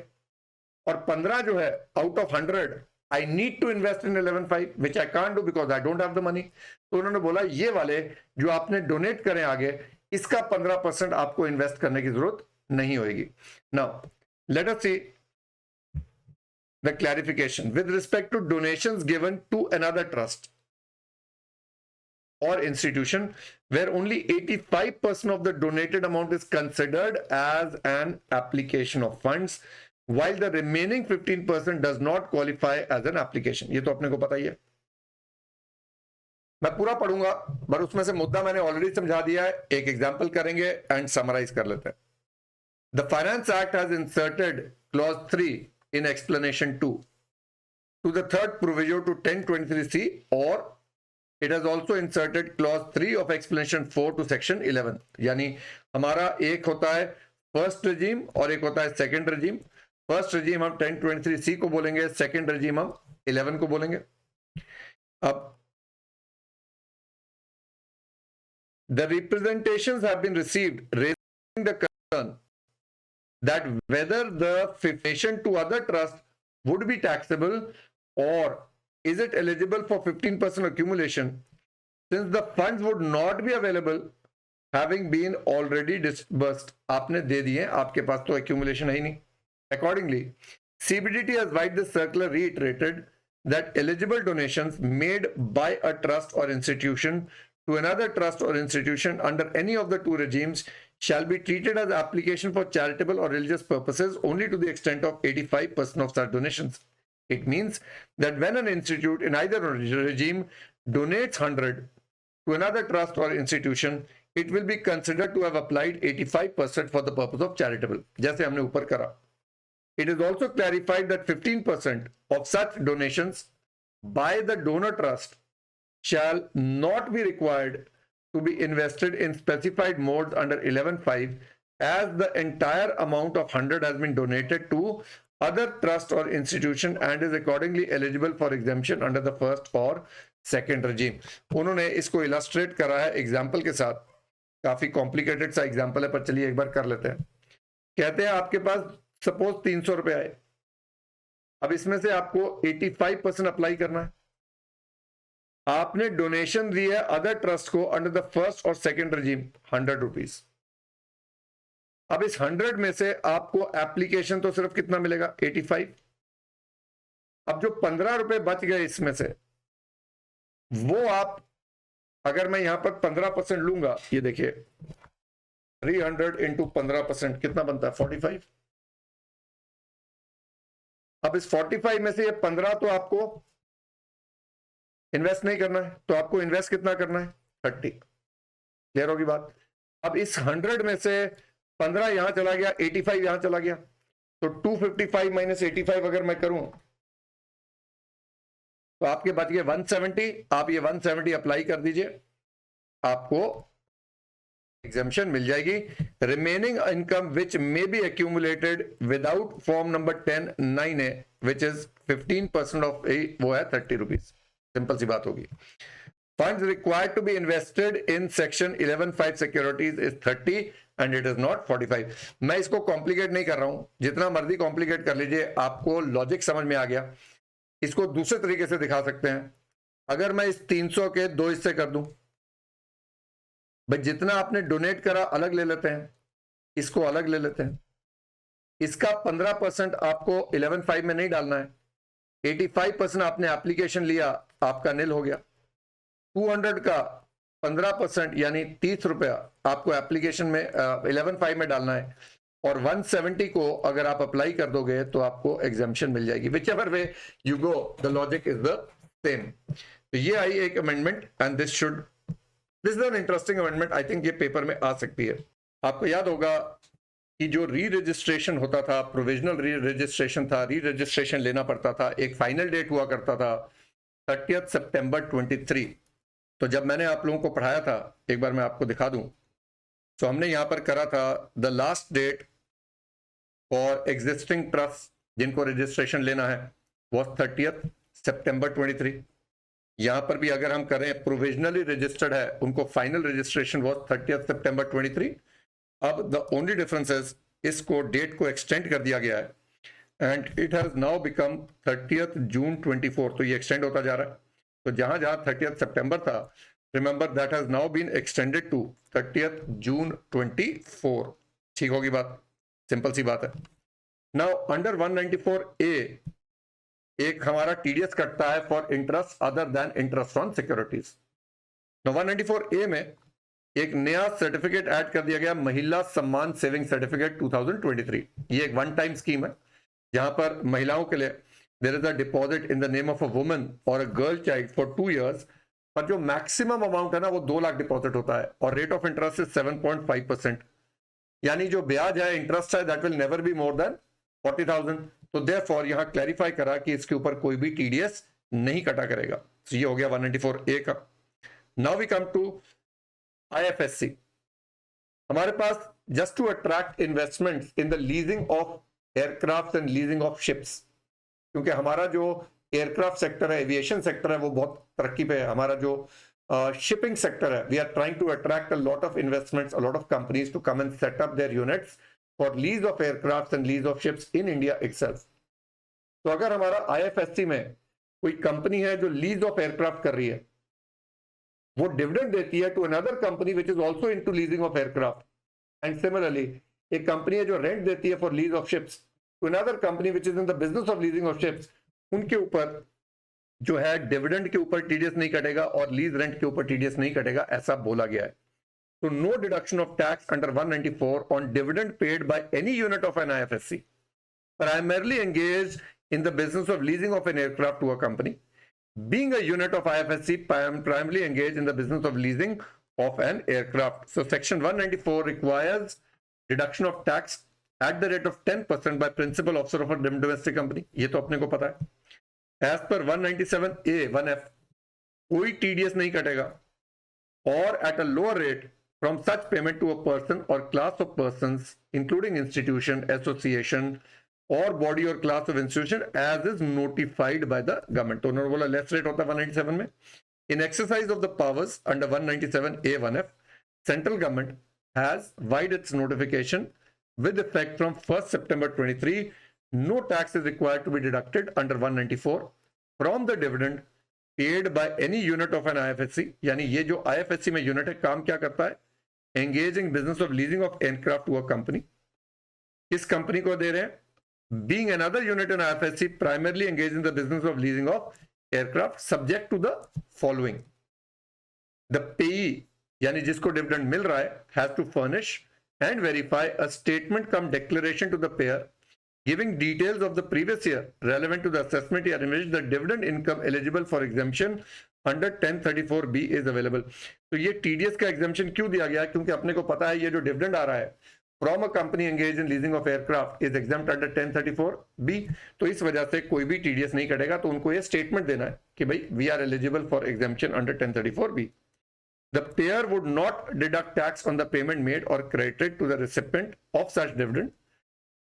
और 15 जो है out of 100 I need to invest in 11(5) which I can't do because I don't have the money. तो उन्होंने बोला ये वाले जो आपने डोनेट करें आगे, इसका 15% आपको इन्वेस्ट करने की जरूरत नहीं होगी। Now let us see the clarification with respect to donations given to another trust or institution where only 85% of the donated amount is considered as an application of funds while the remaining 15% does not qualify as an application। ये तो अपने को पता ही है, मैं पूरा पढ़ूंगा पर उसमें से मुद्दा मैंने ऑलरेडी समझा दिया है, एक एग्जांपल करेंगे एंड समराइज कर लेते हैं। The Finance Act has inserted clause 3 in explanation 2 to the third proviso to 1023C, or it has also inserted clause 3 of explanation 4 to section 11। यानी हमारा एक होता है फर्स्ट regime और एक होता है सेकंड regime। फर्स्ट regime हम 1023C को बोलेंगे, सेकंड regime हम 11 को बोलेंगे। अब the representations have been received raising the concern that whether the donation to other trust would be taxable or is it eligible for 15% accumulation since the funds would not be available having been already disbursed। आपने दे दिए, आपके पास तो accumulation है ही नहीं। Accordingly, CBDT has via this circular reiterated that eligible donations made by a trust or institution to another trust or institution under any of the two regimes shall be treated as application for charitable or religious purposes only to the extent of 85% of such donations। It means that when an institute in either regime donates 100 to another trust or institution, it will be considered to have applied 85% for the purpose of charitable, जैसे हमने ऊपर करा। It is also clarified that 15% of such donations by the donor trust shall not be required to be invested in specified modes under 11(5) as the entire amount of 100 has been donated to other trust or institution and is accordingly eligible for exemption under the first or second regime। उन्होंने इसको इलस्ट्रेट करा है एग्जाम्पल के साथ, काफी कॉम्प्लिकेटेड सा एग्जाम्पल है पर चलिए एक बार कर लेते हैं। कहते हैं आपके पास सपोज 300 रुपए आए, अब इसमें से आपको 85% अप्लाई करना है। आपने डोनेशन दी है अदर ट्रस्ट को अंडर द फर्स्ट और सेकंड रजीम 100 रुपीज। अब इस 100 में से आपको एप्लीकेशन तो सिर्फ कितना मिलेगा 85। अब जो 15 रुपए बच गए इसमें से वो आप, अगर मैं यहां पर 15% लूंगा, ये देखिए 300 इंटू 15% कितना बनता है 45। अब इस 45 में से ये 15 तो आपको इन्वेस्ट नहीं करना है, तो आपको इन्वेस्ट कितना करना है 30। क्लियर होगी बात। अब इस 100 में से 15 यहां चला गया, 85 यहां चला गया, तो 255 माइनस 85 अगर मैं करूं तो आपके बच गए 170। आप ये 170 अप्लाई कर दीजिए, आपको एग्जेम्पशन मिल जाएगी। Remaining income which may be accumulated without form number 10(9)(a) which is 15% of वो है 30 रुपीज। सिंपल सी बात होगी। Funds required to be invested in section 11(5) securities is 30 and it is not 45। मैं इसको कॉम्प्लिकेट नहीं कर रहा हूं, जितना मर्जी कॉम्प्लिकेट कर लीजिए, आपको लॉजिक समझ में आ गया। इसको दूसरे तरीके से दिखा सकते हैं। अगर मैं इस 300 के 2 हिस्से कर दूं, भाई जितना आपने डोनेट करा अलग ले लेते हैं, इसको अलग ले लेते हैं। इसका 15% आपको 11(5) में नहीं डालना है। 85% आपने एप्लीकेशन लिया, आपका नील हो गया। 200 का 15% यानी 30 रुपया आपको एप्लीकेशन में 11(5) में डालना है, और 170 को अगर आप अप्लाई कर दोगे तो आपको एग्जेम्पशन मिल जाएगी। Which ever way you go the logic is the same. तो ये आई एक amendment and this is an interesting amendment. I think ये पेपर में आ सकती है। आपको याद होगा कि जो री रजिस्ट्रेशन होता था, प्रोविजनल री रजिस्ट्रेशन था, री रजिस्ट्रेशन लेना पड़ता था, एक फाइनल डेट हुआ करता था 30 सितंबर 23। तो जब मैंने आप लोगों को पढ़ाया था, एक बार मैं आपको दिखा दूं, तो हमने यहां पर करा था the last date for existing trust जिनको रजिस्ट्रेशन लेना है वो 30 सितंबर 23। यहां पर भी अगर हम करें प्रोविजनली रजिस्टर्ड है, उनको फाइनल रजिस्ट्रेशन वो 30 सितंबर 23। अब द ओनली डिफरेंस इज इसको डेट को एक्सटेंड कर दिया गया है and it has now become 30 June 24। तो ये एक्सटेंड होता जा रहा है। तो जहां जहां 30 सितंबर था, remember that has now been extended to 30 June 24। ठीक होगी बात, सिंपल सी बात है। नाउ अंडर 194A एक हमारा टीडीएस कटता है for interest other than interest on securities. 194A में एक नया सर्टिफिकेट ऐड कर दिया गया, महिला सम्मान सेविंग सर्टिफिकेट 2023। ये एक वन टाइम स्कीम है जहां पर महिलाओं के लिए there is a deposit in the name of a woman और a girl child for 2 years, पर जो मैक्सिमम अमाउंट है ना वो 2 लाख डिपॉजिट होता है और रेट ऑफ इंटरेस्ट इज 7.5%। यानी जो ब्याज है, इंटरेस्ट है, that will never be more than 40,000। तो देयरफॉर यहां क्लैरिफाई करा कि इसके ऊपर कोई भी टीडीएस नहीं कटा करेगा। तो ये हो गया 194A का। Now we come to IFSC। हमारे पास just to attract investments in the leasing of aircraft and leasing of ships, क्योंकि हमारा जो एयरक्राफ्ट सेक्टर है, एविएशन सेक्टर है, वो बहुत तरक्की पे है। हमारा जो शिपिंग सेक्टर है, we are trying to attract a lot of investments, a lot of companies to come and set up their units for lease of aircraft and lease of ships in India itself. तो अगर हमारा IFSC में कोई कंपनी है जो लीज ऑफ एयरक्राफ्ट कर रही है, वो डिविडेंड देती है to another company which is also into leasing of aircraft, and similarly एक कंपनी है जो रेंट देती है for lease of ships to another company which is in the business of leasing of ships, उनके ऊपर जो है डिविडेंड के ऊपर टीडीएस नहीं कटेगा और लीज रेंट के ऊपर टीडीएस नहीं कटेगा, ऐसा बोला गया है। तो no deduction of tax under 194 on dividend paid by any unit of an IFSC primarily engaged in the business of leasing of an aircraft to a company, being a unit of IFSC primarily engaged in the business of leasing of an aircraft. So section 194 requires deduction of tax at the rate of 10% by principal officer of a domestic company. ये तो अपने को पता है। As per 197A 1F कोई TDS नहीं कटेगा, or at a lower rate from such payment to a person or class of persons including institution, association or body or class of institution as is notified by the government। तो उन्होंने बोला लेस रेट होता है 197 में। In exercise of the powers under 197A 1F, central government has wide its notification with effect from 1st September 23. No tax is required to be deducted under 194 from the dividend paid by any unit of an IFSC। यानी ये जो IFSC में यूनिट है, काम क्या करता है? Engaging business of leasing of aircraft to a company। इस कंपनी को दे रहे हैं, being another unit in IFSC primarily engaged in the business of leasing of aircraft subject to the following। The payee यानी जिसको डिविडेंड मिल रहा है has to furnish and verify a statement cum declaration to the payer giving details of the previous year relevant to the assessment year in which the dividend income eligible for exemption under 1034B is available। तो ये TDS का exemption क्यों दिया गया? क्योंकि अपने को पता है ये जो डिविडेंड आ रहा है from a company engage in leasing of aircraft is exempt under 1034B। तो इस वजह से कोई भी टीडीएस नहीं कटेगा, तो उनको ये स्टेटमेंट देना है कि भाई we are eligible for exemption under 1034B। The payer would not deduct tax on the payment made or credited to the recipient of such dividend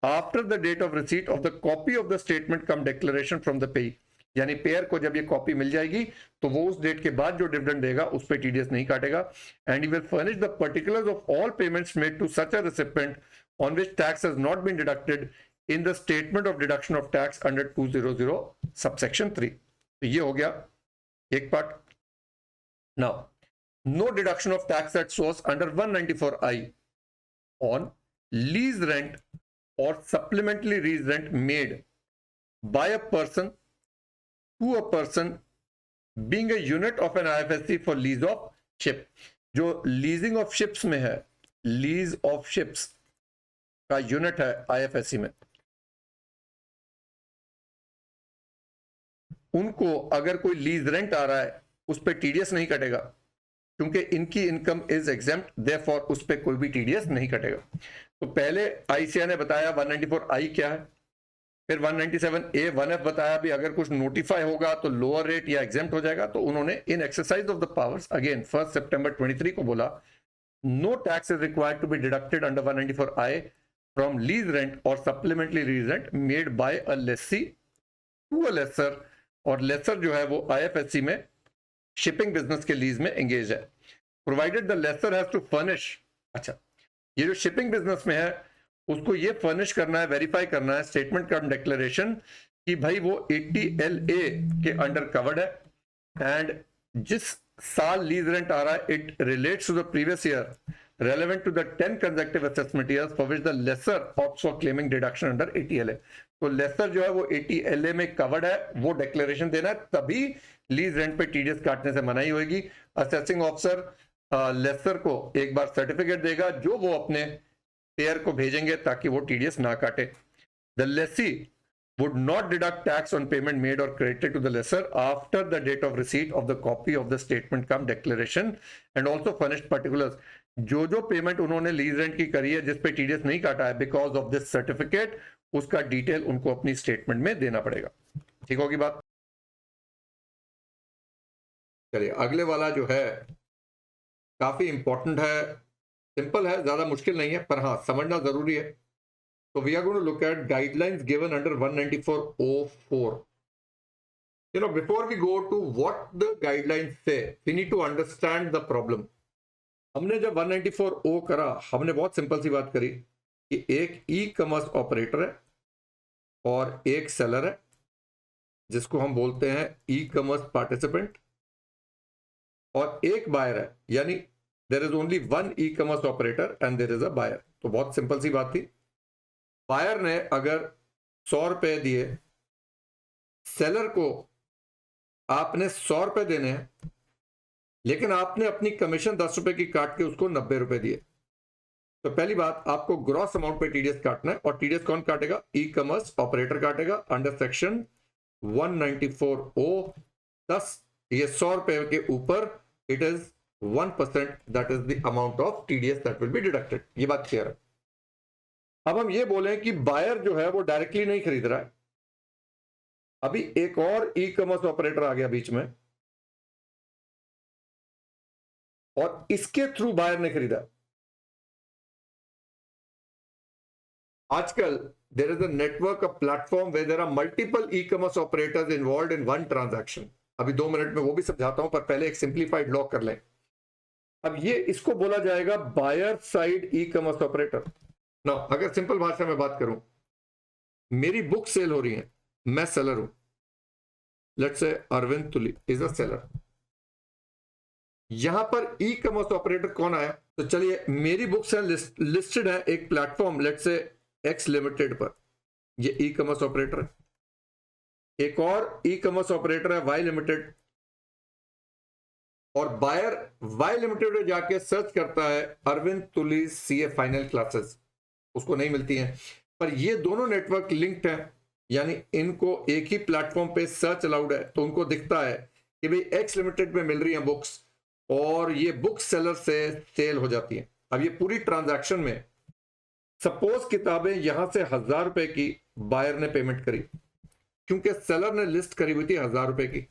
after the date of receipt of the copy of the statement cum declaration from the payee। यानी पेयर को जब ये कॉपी मिल जाएगी तो वो उस डेट के बाद जो डिविडेंड देगा उस पर टीडीएस नहीं काटेगा। And he will furnish the particulars of all payments made to such a recipient on which tax has not been deducted in the statement of deduction of tax under 200 subsection 3। तो ये हो गया एक part. Now no deduction of tax at source under 194I on lease rent or supplementary lease rent made by a person to a person being a unit of an IFSC for lease of ship। जो leasing of ships में है, lease of ships का यूनिट है IFSC में, उनको अगर कोई लीज रेंट आ रहा है उस पर टीडीएस नहीं कटेगा क्योंकि इनकी इनकम इज एग्जेम्प्ट, देयरफॉर उस पर कोई भी टीडीएस नहीं कटेगा। तो पहले आईसीआई ने बताया 194I क्या है, फिर 197A 1F बताया भी अगर कुछ नोटिफाई होगा तो लोअर रेट या एग्जेम्प्ट हो जाएगा। तो उन्होंने in exercise of the powers again 1 सितंबर 23 को बोला no tax is required to be deducted under 194I from lease rent और supplementary lease rent made by a lessee to a lessor. और लेसर जो है वो आईएफएससी में शिपिंग बिजनेस के लीज में एंगेज है, provided the lessor has to furnish. अच्छा, ये जो शिपिंग बिजनेस में है उसको ये फर्निश करना है, वेरीफाई करना है स्टेटमेंट कम डिक्लेरेशन कि भाई वो 80LA के अंडर कवर्ड है एंड जिस साल लीज रेंट आ रहा है it relates to the previous year relevant to the 10 consecutive assessment years for which the lesser opts for claiming deduction under 80LA। तो लेसर जो है वो 80LA में कवर्ड है, वो डिक्लेरेशन देना है, तभी लीज रेंट पे टीडीएस काटने से मनाही होगी। असेसिंग ऑफिसर लेसर को एक बार सर्टिफिकेट देगा जो वो अपने पेयर को भेजेंगे ताकि वो टीडीएस ना काटे। The Lesi would not deduct tax on payment made or credited to the lessor after the date of receipt of the copy of the statement cum declaration and also furnished particulars। जो पेमेंट उन्होंने लीज रेंट की करी है जिस पे टीडीएस नहीं काटा है बिकॉज ऑफ दिस सर्टिफिकेट, उसका डिटेल उनको अपनी स्टेटमेंट में देना पड़ेगा। ठीक होगी बात। चलिए अगले वाला जो है काफी इंपॉर्टेंट है, सिंपल है, ज्यादा मुश्किल नहीं है, पर हाँ समझना जरूरी है। So we are going to look at guidelines given under 194.04। You know, before we go to what the guidelines say, we need to understand the problem। हमने जब 194O करा, हमने बहुत सिंपल सी बात करी कि एक ई कॉमर्स ऑपरेटर है और एक सेलर है जिसको हम बोलते हैं ई कॉमर्स पार्टिसिपेंट, और एक बायर है, यानी there is only one e commerce operator and there is a buyer. तो बहुत सिंपल सी बात थी, बायर ने अगर 100 रुपए दिए, सेलर को आपने 100 रुपए देने हैं, लेकिन आपने अपनी कमीशन 10 रुपए की काट के उसको 90 रुपए दिए। तो पहली बात, आपको ग्रॉस अमाउंट पे टीडीएस काटना है, और टीडीएस कौन काटेगा? ई कॉमर्स ऑपरेटर काटेगा अंडर सेक्शन 194O। 10 ये 100 रुपए के ऊपर it is 1%, that is the amount of TDS that will be deducted. ये बात क्लियर है। अब हम ये बोले कि बायर जो है वो डायरेक्टली नहीं खरीद रहा है, अभी एक और ई कॉमर्स ऑपरेटर आ गया बीच में और इसके थ्रू बायर ने खरीदा। आजकल there is a network, a platform where there are multiple e commerce operators involved in one transaction. अभी 2 मिनट में वो भी समझाता हूं, पर पहले एक सिंप्लीफाइड लॉ कर लें। अब ये इसको बोला जाएगा buyer side e commerce operator ना। अगर सिंपल भाषा में बात करूं, मेरी बुक सेल हो रही है, मैं सेलर हूं, let's say Arvind Tuli is a seller. यहां पर ई कॉमर्स ऑपरेटर कौन आया? तो चलिए मेरी बुक सेल लिस्टेड है एक platform let's say x limited पर, ये ई कॉमर्स ऑपरेटर है। एक और ई कॉमर्स ऑपरेटर है वाई लिमिटेड, और बायर वाई लिमिटेड में जाके सर्च करता है अरविंद तुली सीए फाइनल क्लासेस, उसको नहीं मिलती हैं। पर ये दोनों नेटवर्क लिंक्ड हैं, यानी इनको एक ही प्लेटफॉर्म पे सर्च अलाउड है, तो उनको दिखता है कि भाई एक्स लिमिटेड में मिल रही हैं बुक्स, और ये बुक सेलर से सेल हो जाती है। अब ये पूरी ट्रांजैक्शन में सपोज किताबें यहां से 1,000 रुपए की बायर ने पेमेंट करी, क्योंकि सेलर ने लिस्ट करी हुई थी 1,000 रुपए की।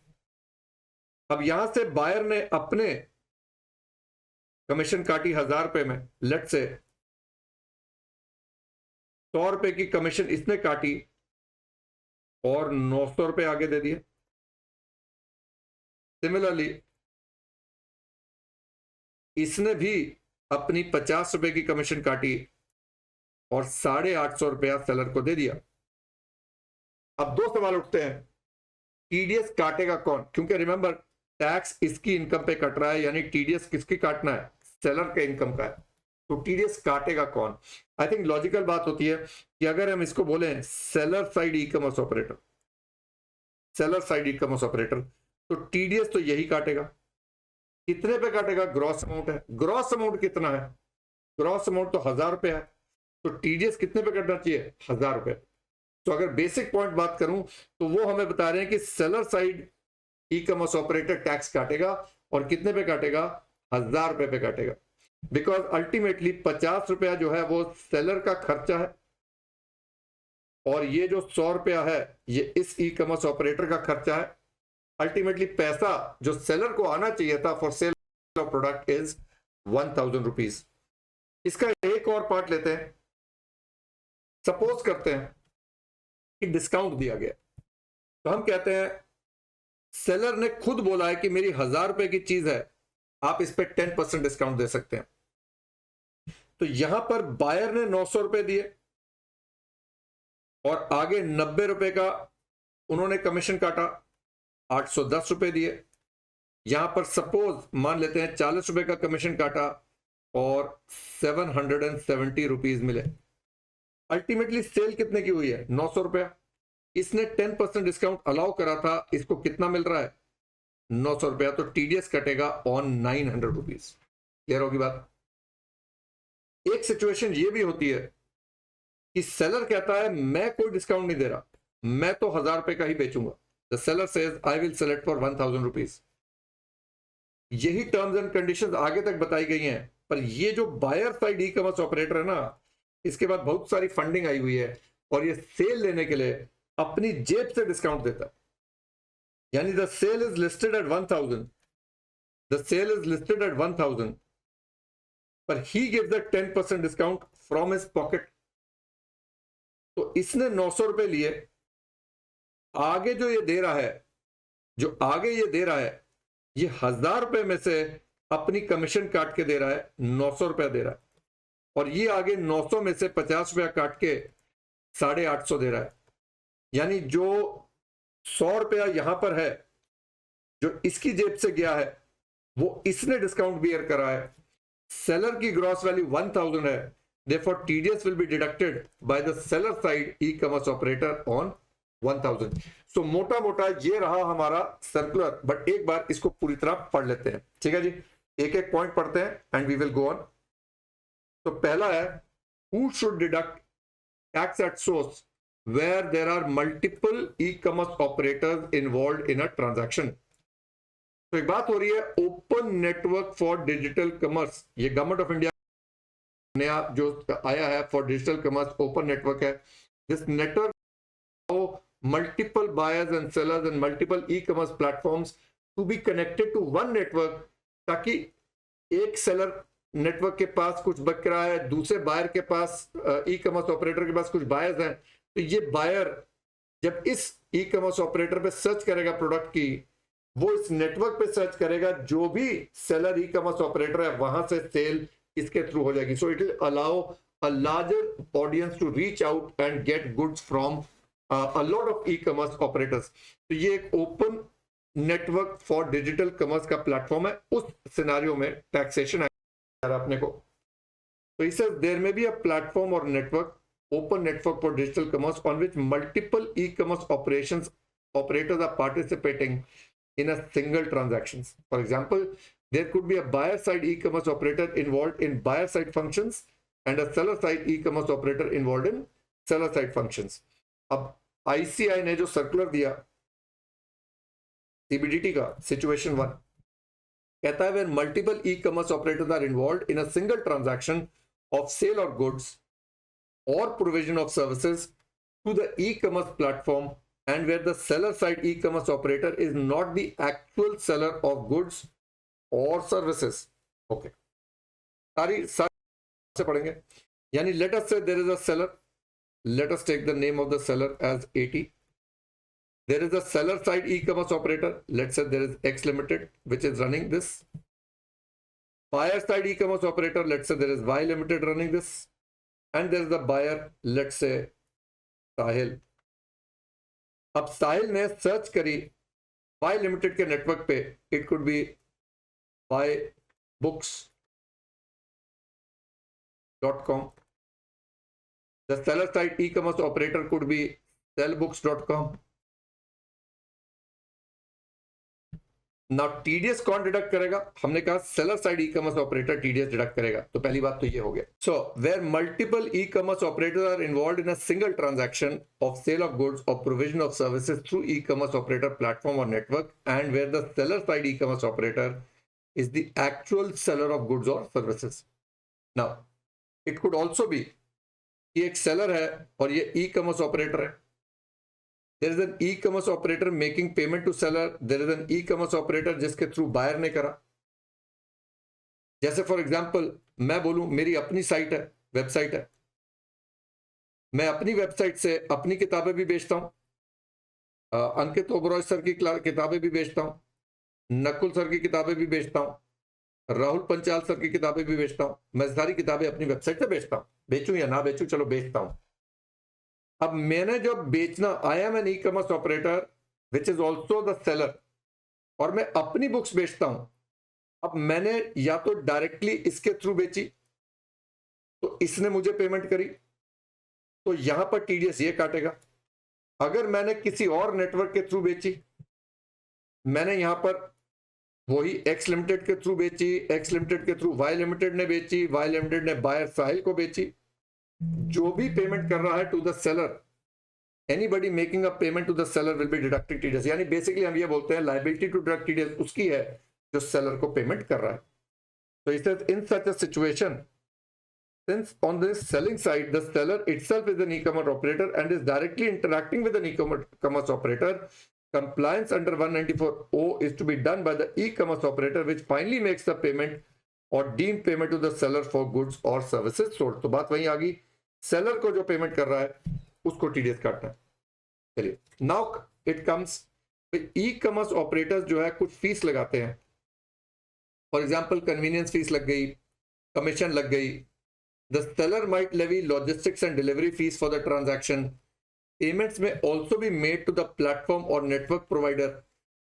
अब यहां से बायर ने अपने कमीशन काटी 1,000 रुपए में, लेट से 100 रुपए की कमीशन इसने काटी और 900 रुपए आगे दे दिए। सिमिलरली इसने भी अपनी 50 रुपए की कमीशन काटी और 850 रुपया सेलर को दे दिया। अब दो सवाल उठते हैं, टीडीएस काटेगा कौन? क्योंकि रिमेंबर टैक्स इसकी इनकम पे कट रहा है, यानी टीडीएस किसकी काटना है? सेलर के इनकम का है। तो टीडीएस काटेगा कौन? आई थिंक लॉजिकल बात होती है कि अगर हम इसको बोलें seller side e commerce operator, seller side e commerce operator, तो टीडीएस तो यही काटेगा। कितने पे काटेगा? ग्रॉस अमाउंट है। ग्रॉस अमाउंट कितना है? ग्रॉस अमाउंट तो 1,000 रुपए है, तो टीडीएस कितने पे कटना चाहिए? 1,000 रुपए। तो अगर बेसिक पॉइंट बात करूं तो वो हमें बता रहे हैं कि seller side e commerce operator tax काटेगा, और कितने पे काटेगा? 1,000 रुपए पे काटेगा। बिकॉज अल्टीमेटली 50 रुपया जो है वो सेलर का खर्चा है, और ये जो 100 रुपया है ये इस ई कॉमर्स ऑपरेटर का खर्चा है। अल्टीमेटली पैसा जो सेलर को आना चाहिए था for sale of product is 1,000 rupees. इसका एक और पार्ट लेते हैं। सपोज करते हैं कि डिस्काउंट दिया गया, तो हम कहते हैं सेलर ने खुद बोला है कि मेरी 1,000 रुपए की चीज है, आप इस पे 10% डिस्काउंट दे सकते हैं। तो यहां पर बायर ने 900 रुपए दिए और आगे 90 रुपए का उन्होंने कमीशन काटा, 810 रुपए दिए। यहां पर सपोज मान लेते हैं 40 रुपए का कमीशन काटा और 770 रुपीज मिले। अल्टीमेटली सेल कितने की हुई है? 900 रुपया। इसने 10% डिस्काउंट अलाउ करा था, इसको कितना मिल रहा है? 900 रुपया। तो टीडीएस कटेगा ऑन 900 रुपीज। क्लियर होगी बात? एक सिचुएशन ये भी होती है कि सेलर कहता है मैं कोई डिस्काउंट नहीं दे रहा, मैं तो 1,000 रुपए का ही बेचूंगा। The seller says I will sell it for 1,000 rupees. यही टर्म्स एंड कंडीशंस आगे तक बताई गई हैं, पर ये जो buyer side e commerce operator है ना, इसके बाद बहुत सारी फंडिंग आई हुई है और ये सेल लेने के लिए अपनी जेब से डिस्काउंट देता है। यानी the sale is listed at 1,000, the sale is listed at 1,000, पर he gives a 10% discount from his pocket. तो इसने 900 रुपए लिए, आगे जो ये दे रहा है, जो आगे ये दे रहा है, ये 1,000 रुपए में से अपनी कमीशन काट के दे रहा है, 900 रुपया दे रहा है, और ये आगे 900 में से 50 रुपया काट के 850 दे रहा है। यानी जो 100 रुपया यहां पर है जो इसकी जेब से गया है, वो इसने डिस्काउंट बियर करा है। सेलर की ग्रॉस वैल्यू 1,000 है, therefore TDS will be deducted bye the seller side e commerce operator on 1,000। सो मोटा मोटा ये रहा हमारा सर्कुलर, बट एक बार इसको पूरी तरह पढ़ लेते हैं। ठीक है जी, एक एक पॉइंट पढ़ते हैं and we will go on. तो पहला है who should deduct tax at source where there are multiple e-commerce operators involved in a transaction। तो एक बात हो रही है open network for digital commerce, ये गवर्नमेंट ऑफ इंडिया नया जो आया है for digital commerce, open network है। This network multiple buyers and sellers and multiple e-commerce platforms to be connected to one network, ताकि एक सेलर नेटवर्क के पास कुछ बिक रहा है, दूसरे बायर के पास ई-कॉमर्स ऑपरेटर के पास कुछ बायर्स हैं, तो ये बायर जब इस ई कॉमर्स ऑपरेटर पे सर्च करेगा प्रोडक्ट की, वो इस नेटवर्क पे सर्च करेगा, जो भी सेलर ई कॉमर्स ऑपरेटर है वहां से सेल इसके थ्रू हो जाएगी। So it will allow a larger audience to reach out and get goods from a lot of e commerce operators. तो ये एक open network for digital commerce का प्लेटफॉर्म है। उस सिनेरियो में टैक्सेशन है अपने को, तो इसे देयर में बी अ प्लेटफॉर्म और network, open network for digital commerce on which multiple e-commerce operators are participating in a single transactions. For example, there could be a buyer side e-commerce operator involved in buyer side functions and a seller side e-commerce operator involved in seller side functions. अब ICI ने जो सर्कुलर दिया CBDT का सिचुएशन 1 कहता है when multiple e-commerce operators are involved in a single transaction of sale or goods, or provision of services to the e-commerce platform and where the seller side e-commerce operator is not the actual seller of goods or services. Okay, सारी से पढ़ेंगे. यानी let us say there is a seller. Let us take the name of the seller as AT. There is a seller side e-commerce operator. Let's say there is X Limited, which is running this. Buyer side e-commerce operator. Let's say there is Y Limited running this. And there is the buyer. Let's say साहिल. अब साहिल ने सर्च करी Y लिमिटेड के नेटवर्क पे. It could be buybooks.com. The seller side e-commerce operator could be sellbooks.com. Now TDS कौन डिडक्ट करेगा? हमने कहा seller side e commerce operator TDS deduct करेगा. तो पहली बात तो ये हो गया. So where multiple e-commerce operators are involved in a single transaction of sale of goods or provision of services through e-commerce operator platform or network, and where the seller side e-commerce operator is the actual seller of goods or services. Now it could also be कि एक सेलर है और ये ई-कॉमर्स ऑपरेटर है. There is an e-commerce operator making payment to seller. There is an e-commerce operator जिसके थ्रू बायर ने करा. जैसे फॉर एग्जांपल मैं बोलूं मेरी अपनी साइट है, वेबसाइट है, मैं अपनी वेबसाइट से अपनी किताबें भी बेचता हूं, अंकित ओबरॉय सर की किताबें भी बेचता हूं, नकुल सर की किताबें भी बेचता हूं, राहुल पंचाल सर की किताबें भी बेचता हूं. मैं सारी किताबें अपनी वेबसाइट से बेचता हूं. बेचूं या ना बेचूं, चलो बेचता हूं. अब मैंने जो बेचना, I am an e commerce operator which is also the seller, और मैं अपनी बुक्स बेचता हूं. अब मैंने या तो डायरेक्टली इसके थ्रू बेची तो इसने मुझे पेमेंट करी, तो यहां पर TDS ये काटेगा. अगर मैंने किसी और नेटवर्क के थ्रू बेची, मैंने यहां पर वही X लिमिटेड के थ्रू बेची, X लिमिटेड के थ्रू Y लिमिटेड ने बेची, Y लिमिटेड ने बायर साहिल को बेची, जो भी पेमेंट कर रहा है to the seller, anybody making a payment to the seller will be deducted TDS. यानी बेसिकली हम ये बोलते हैं लायबिलिटी टू डिडक्ट TDS उसकी है जो सेलर को पेमेंट कर रहा है. तो it says in such a situation, since on the selling side the seller itself is an e-commerce operator and is directly interacting with an e-commerce operator, compliance under 194O is to be done by the e-commerce operator which finally makes the payment or deemed payment to the seller for goods or services sold. तो बात वहीं आ गई, सेलर को जो पेमेंट कर रहा है उसको TDS काटना है. चलिए, now it comes, e commerce operators जो है कुछ फीस लगाते हैं. फॉर एग्जांपल कन्वीनियंस फीस लग गई, कमीशन लग गई. The seller might levy logistics and delivery fees for the transaction. Payments may also be made to the platform और network provider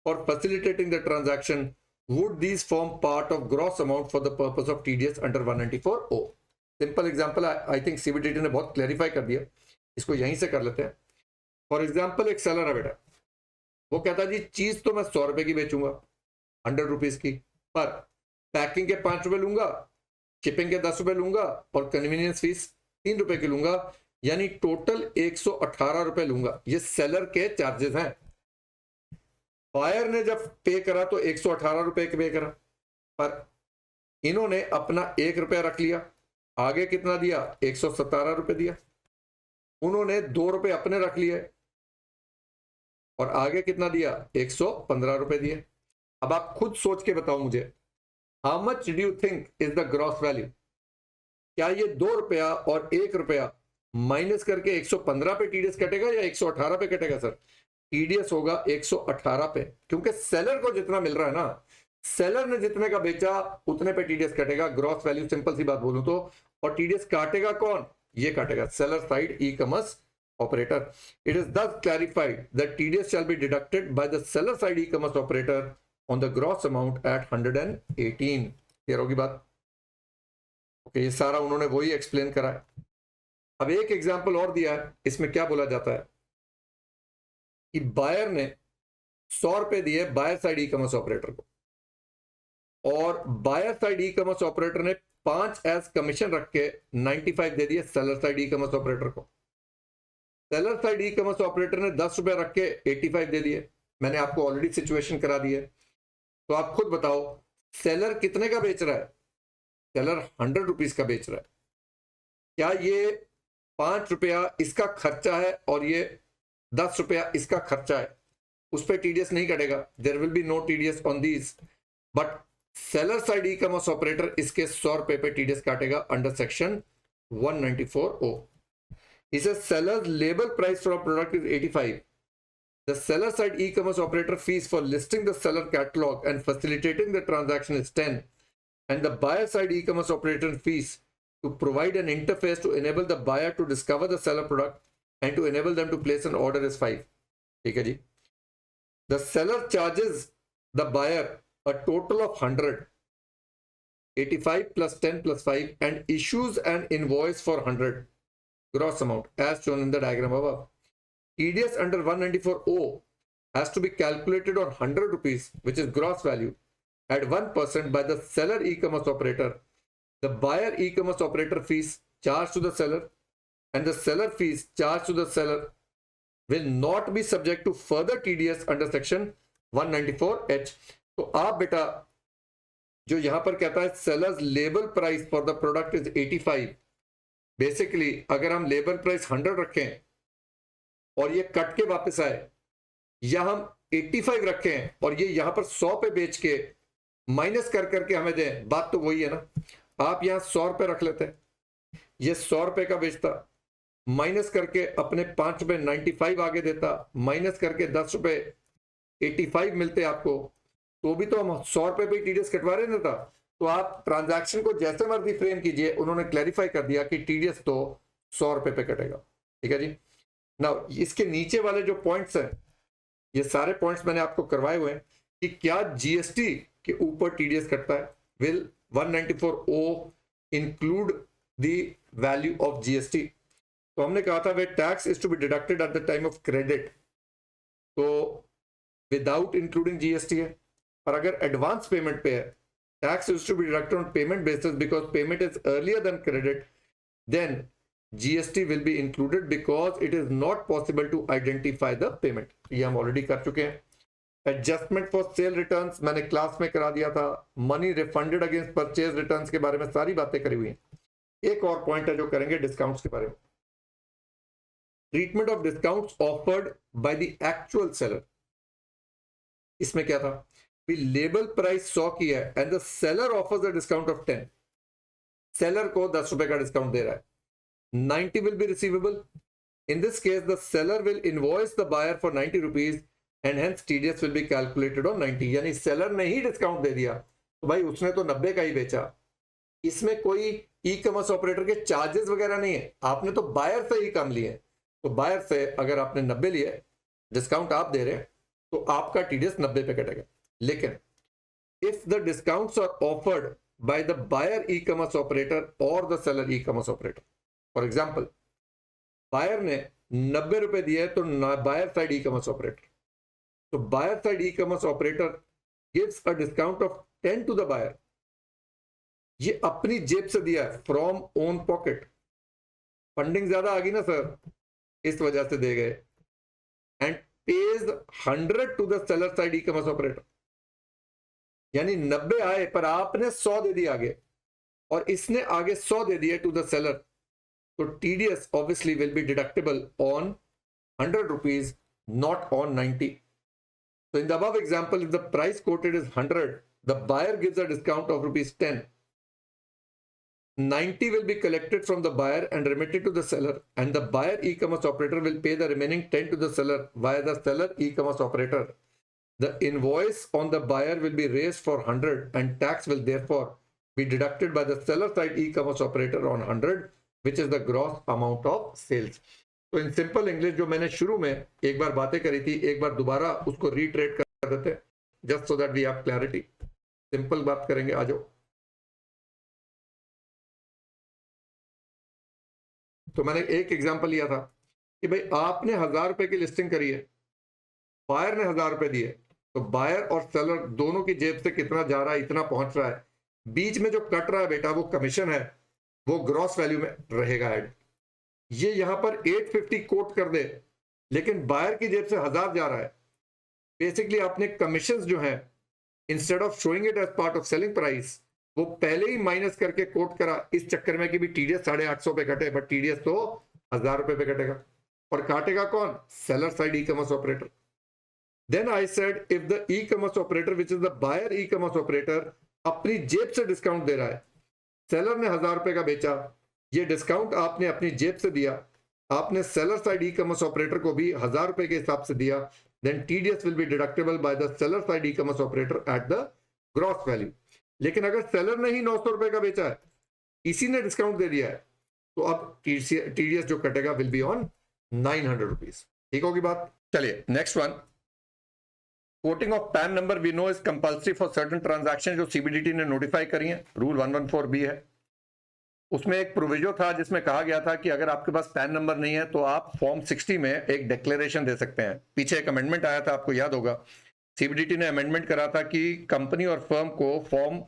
for facilitating the transaction. Would these form part of gross amount for the purpose of TDS under 194O? Simple example, I think CBDT ने बहुत क्लैरिफाई कर दिया, इसको यहीं से कर लेते हैं. फॉर एग्जांपल एक सेलर है बेटा, वो कहता जी चीज तो मैं 100 रुपए की बेचूंगा, 100 रुपीज की, पर पैकिंग के 5 रुपए लूंगा, शिपिंग के 10 रुपए लूंगा और कन्वीनियंस फीस 3 रुपए की लूंगा, यानी टोटल 118 रुपए लूंगा. ये सेलर के चार्जेस हैं. बायर ने जब पे करा तो 118 रुपए पे करा, पर इन्होंने अपना 1 रुपया रख लिया, आगे कितना दिया, 117 रुपए दिया. उन्होंने 2 रुपए अपने रख लिए और आगे कितना दिया, 115 रुपए दिए. अब आप खुद सोच के बताओ मुझे, how much do you think is the gross value? क्या ये 2 रुपया और 1 रुपया माइनस करके 115 पे TDS कटेगा या 118 पे कटेगा? सर TDS होगा 118 पे, क्योंकि सेलर को जितना मिल रहा है ना, सेलर ने जितने का बेचा उतने पे TDS कटेगा. ग्रॉस वैल्यू, सिंपल सी बात बोलूं तो. और TDS काटेगा कौन? ये काटेगा seller side e commerce operator. It is thus clarified that TDS shall be deducted by the seller side e-commerce operator on the gross amount at 118. Clear होगी बात? ओके, ये सारा उन्होंने वही एक्सप्लेन करा है. अब एक एग्जांपल और दिया है, इसमें क्या बोला जाता है कि बायर ने 100 रुपए दिए बायर साइड ई-कॉमर्स ऑपरेटर को, और बायर साइड ई-कॉमर्स ऑपरेटर ने 5 एज कमीशन रख के 95 दे दिए सेलर साइड ई-कॉमर्स ऑपरेटर को. सेलर साइड ई-कॉमर्स ऑपरेटर ने 10 रुपए रख के 85 दे दिए. मैंने आपको ऑलरेडी सिचुएशन करा दी है, तो आप खुद बताओ सेलर कितने का बेच रहा है? सेलर 100 रुपीज का बेच रहा है. क्या ये ₹5 इसका खर्चा है और ये ₹10 इसका खर्चा है, उस पर टीडीएस नहीं कटेगा, there will be no TDS on these. But seller side e commerce operator इसके ₹100 पे टीडीएस काटेगा अंडर सेक्शन 194O। इसे seller label price for product is 85। The seller side e-commerce operator fees for listing the seller catalog and facilitating the transaction is 10, and the buyer side e-commerce operator fees to provide an interface to enable the buyer to discover the seller product and to enable them to place an order is 5. ठीक है जी। The seller charges the buyer a total of 100, 85 plus 10 plus 5, and issues an invoice for 100 gross amount as shown in the diagram above. TDS under 194O has to be calculated on 100 rupees, which is gross value, at 1% by the seller e-commerce operator. The buyer e-commerce operator fees charged to the seller and the seller fees charged to the seller will not be subject to further TDS under section 194H. तो आप बेटा जो यहां पर कहता है sellers label price for the product is 85, basically अगर हम लेबल प्राइस 100 रखें और ये कट के वापस आए, या हम 85 रखें और ये यहां पर 100 पे बेच के माइनस कर करके हमें दें, बात तो वही है ना। आप यहां 100 रुपए रख लेते हैं, ये 100 रुपए का बेचता, माइनस करके अपने ₹5.95 आगे देता, माइनस करके ₹10.85 मिलते आपको, तो भी तो हम 100 रुपए पे टीडीएस कटवा रहे ना था। तो आप ट्रांजैक्शन को जैसे मर्जी फ्रेम कीजिए, उन्होंने क्लैरिफाई कर दिया कि टीडीएस तो 100 रुपए पे कटेगा। ठीक है जी। ना इसके नीचे वाले जो पॉइंट्स हैं, ये सारे पॉइंट्स मैंने आपको करवाए हुए हैं कि क्या जीएसटी के ऊपर टीडीएस कटता है। Will 194O include the value of GST. तो हमने कहा था वे tax is to be deducted at the time of credit, तो विदाउट इंक्लूडिंग जीएसटी है। और अगर एडवांस पेमेंट पे है, tax is to be deducted on payment basis because payment is earlier than credit, then GST will be included because it is not possible to identify the payment। ये हम ऑलरेडी कर चुके हैं। एडजस्टमेंट फॉर सेल रिटर्न्स मैंने क्लास में करा दिया था। Money refunded against purchase returns के बारे में सारी बातें करी हुई हैं। एक और पॉइंट है जो करेंगे डिस्काउंट्स के बारे में। Treatment of discounts offered by the actual seller. इसमें क्या था, लेबल प्राइस 100 की है and the seller offers a discount of 10। Seller को ₹10 का डिस्काउंट दे रहा है, 90 will be receivable. In this case, the seller will invoice the buyer for 90 rupees and hence TDS will be calculated on 90। यानी सेलर ने ही डिस्काउंट दे दिया, तो भाई उसने तो 90 का ही बेचा। इसमें कोई ई कॉमर्स ऑपरेटर के चार्जेस वगैरह नहीं है, आपने तो बायर से ही कम लिए। तो बायर से अगर आपने 90 लिए, डिस्काउंट आप दे रहे हैं, तो आपका TDS 90 पे कटेगा। लेकिन if the discounts are offered by the buyer e commerce operator और the seller e commerce operator, for example buyer ने 90 रुपए दिए तो buyer side e commerce operator, तो buyer side e commerce operator gives a discount of 10 to the buyer. ये अपनी जेब से दिया है, फ्रॉम ओन पॉकेट। फंडिंग ज्यादा आ गई ना सर, इस वजह से दे गए। And pays 100 to the seller side e commerce operator, यानी 90 आए पर आपने 100 दे दिया आगे, और इसने आगे 100 दे दिया to the seller. So TDS obviously will be deductible on 100 rupees, not on 90. So in the above example, if the price quoted is 100, the buyer gives a discount of rupees 10. 90 will be collected from the buyer and remitted to the seller, and the buyer e-commerce operator will pay the remaining 10 to the seller via the seller e-commerce operator. The invoice on the buyer will be raised for 100 and tax will therefore be deducted by the seller side e-commerce operator on 100, which is the gross amount of sales। तो इन सिंपल इंग्लिश जो मैंने शुरू में एक बार बातें करी थी, एक बार दोबारा उसको रीट्रेट कर देते हैं, just so that we have clarity. Simple बात करेंगे, आ जाओ। तो मैंने एक एग्जांपल लिया था कि भाई आपने 1000 रुपए की लिस्टिंग करी है, बायर ने 1000 रुपए दिए, तो बायर और सेलर दोनों की जेब से कितना जा रहा है, इतना पहुंच रहा है। बीच में जो कट रहा है बेटा वो कमीशन है, वो ग्रॉस वैल्यू में रहेगा ऐड। ये यहां पर 850 कोट कर दे, लेकिन बायर की जेब से 1000 जा रहा है। बेसिकली आपने कमीशंस जो हैं, instead of showing it as part of selling price, वो पहले ही माइनस करके कोट करा, इस चक्कर में कि भी टीडीएस 850 पे कटे, बट टीडीएस तो ₹1000 पे कटेगा, और काटेगा कौन? Seller side e commerce operator. Then I said if the e commerce operator which is the buyer e commerce operator अपनी जेब से डिस्काउंट दे रहा है, सेलर ने ₹1000 का बेचा, ये डिस्काउंट आपने अपनी जेब से दिया, आपने seller side e commerce operator को भी ₹1000 के हिसाब से दिया, then TDS will be deductible by the seller side e commerce operator at the gross value. लेकिन अगर सेलर ने ही ₹900 का बेचा है, इसी ने डिस्काउंट दे दिया है, तो अब टीडीएस जो कटेगा विल बी ऑन ₹900। ठीक होगी बात? चलिए next one, quoting of PAN number we know is compulsory for certain transaction जो सीबीडीटी ने नोटिफाई करी है, रूल 114B है। उसमें एक प्रोविजो था जिसमें कहा गया था कि अगर आपके पास पैन नंबर नहीं है तो आप फॉर्म 60 में एक डिक्लेरेशन दे सकते हैं। पीछे एक अमेंडमेंट आया था, आपको याद होगा, सीबीडीटी ने अमेंडमेंट करा था कि कंपनी और फर्म को फॉर्म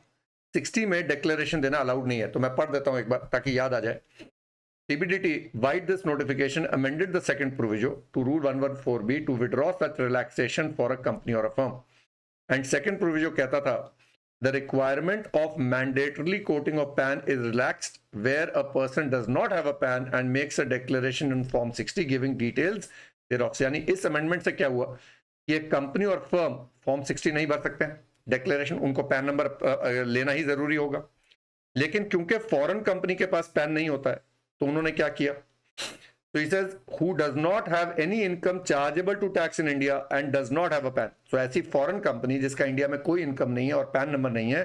60 में डिक्लेरेशन देना अलाउड नहीं है। तो मैं पढ़ देता हूं एक बार ताकि याद आ जाए। CBDT, by this notification, amended the second proviso to Rule 114B to withdraw such relaxation for a company or a firm. And second proviso कहता था, the requirement of mandatorily quoting of PAN is relaxed where a person does not have a PAN and makes a declaration in Form 60 giving details thereof. यानी इस amendment से क्या हुआ कि एक कंपनी और फर्म Form 60 नहीं भर सकते हैं, डिक्लेरेशन उनको पैन नंबर लेना ही जरूरी होगा। लेकिन क्योंकि फॉरेन कंपनी के पास पैन नहीं होता है तो उन्होंने क्या किया, तो he says who does not have any income chargeable to tax in India and does not have a PAN, so ऐसी फॉरेन कंपनी जिसका इंडिया में कोई इनकम नहीं है और पैन नंबर नहीं है,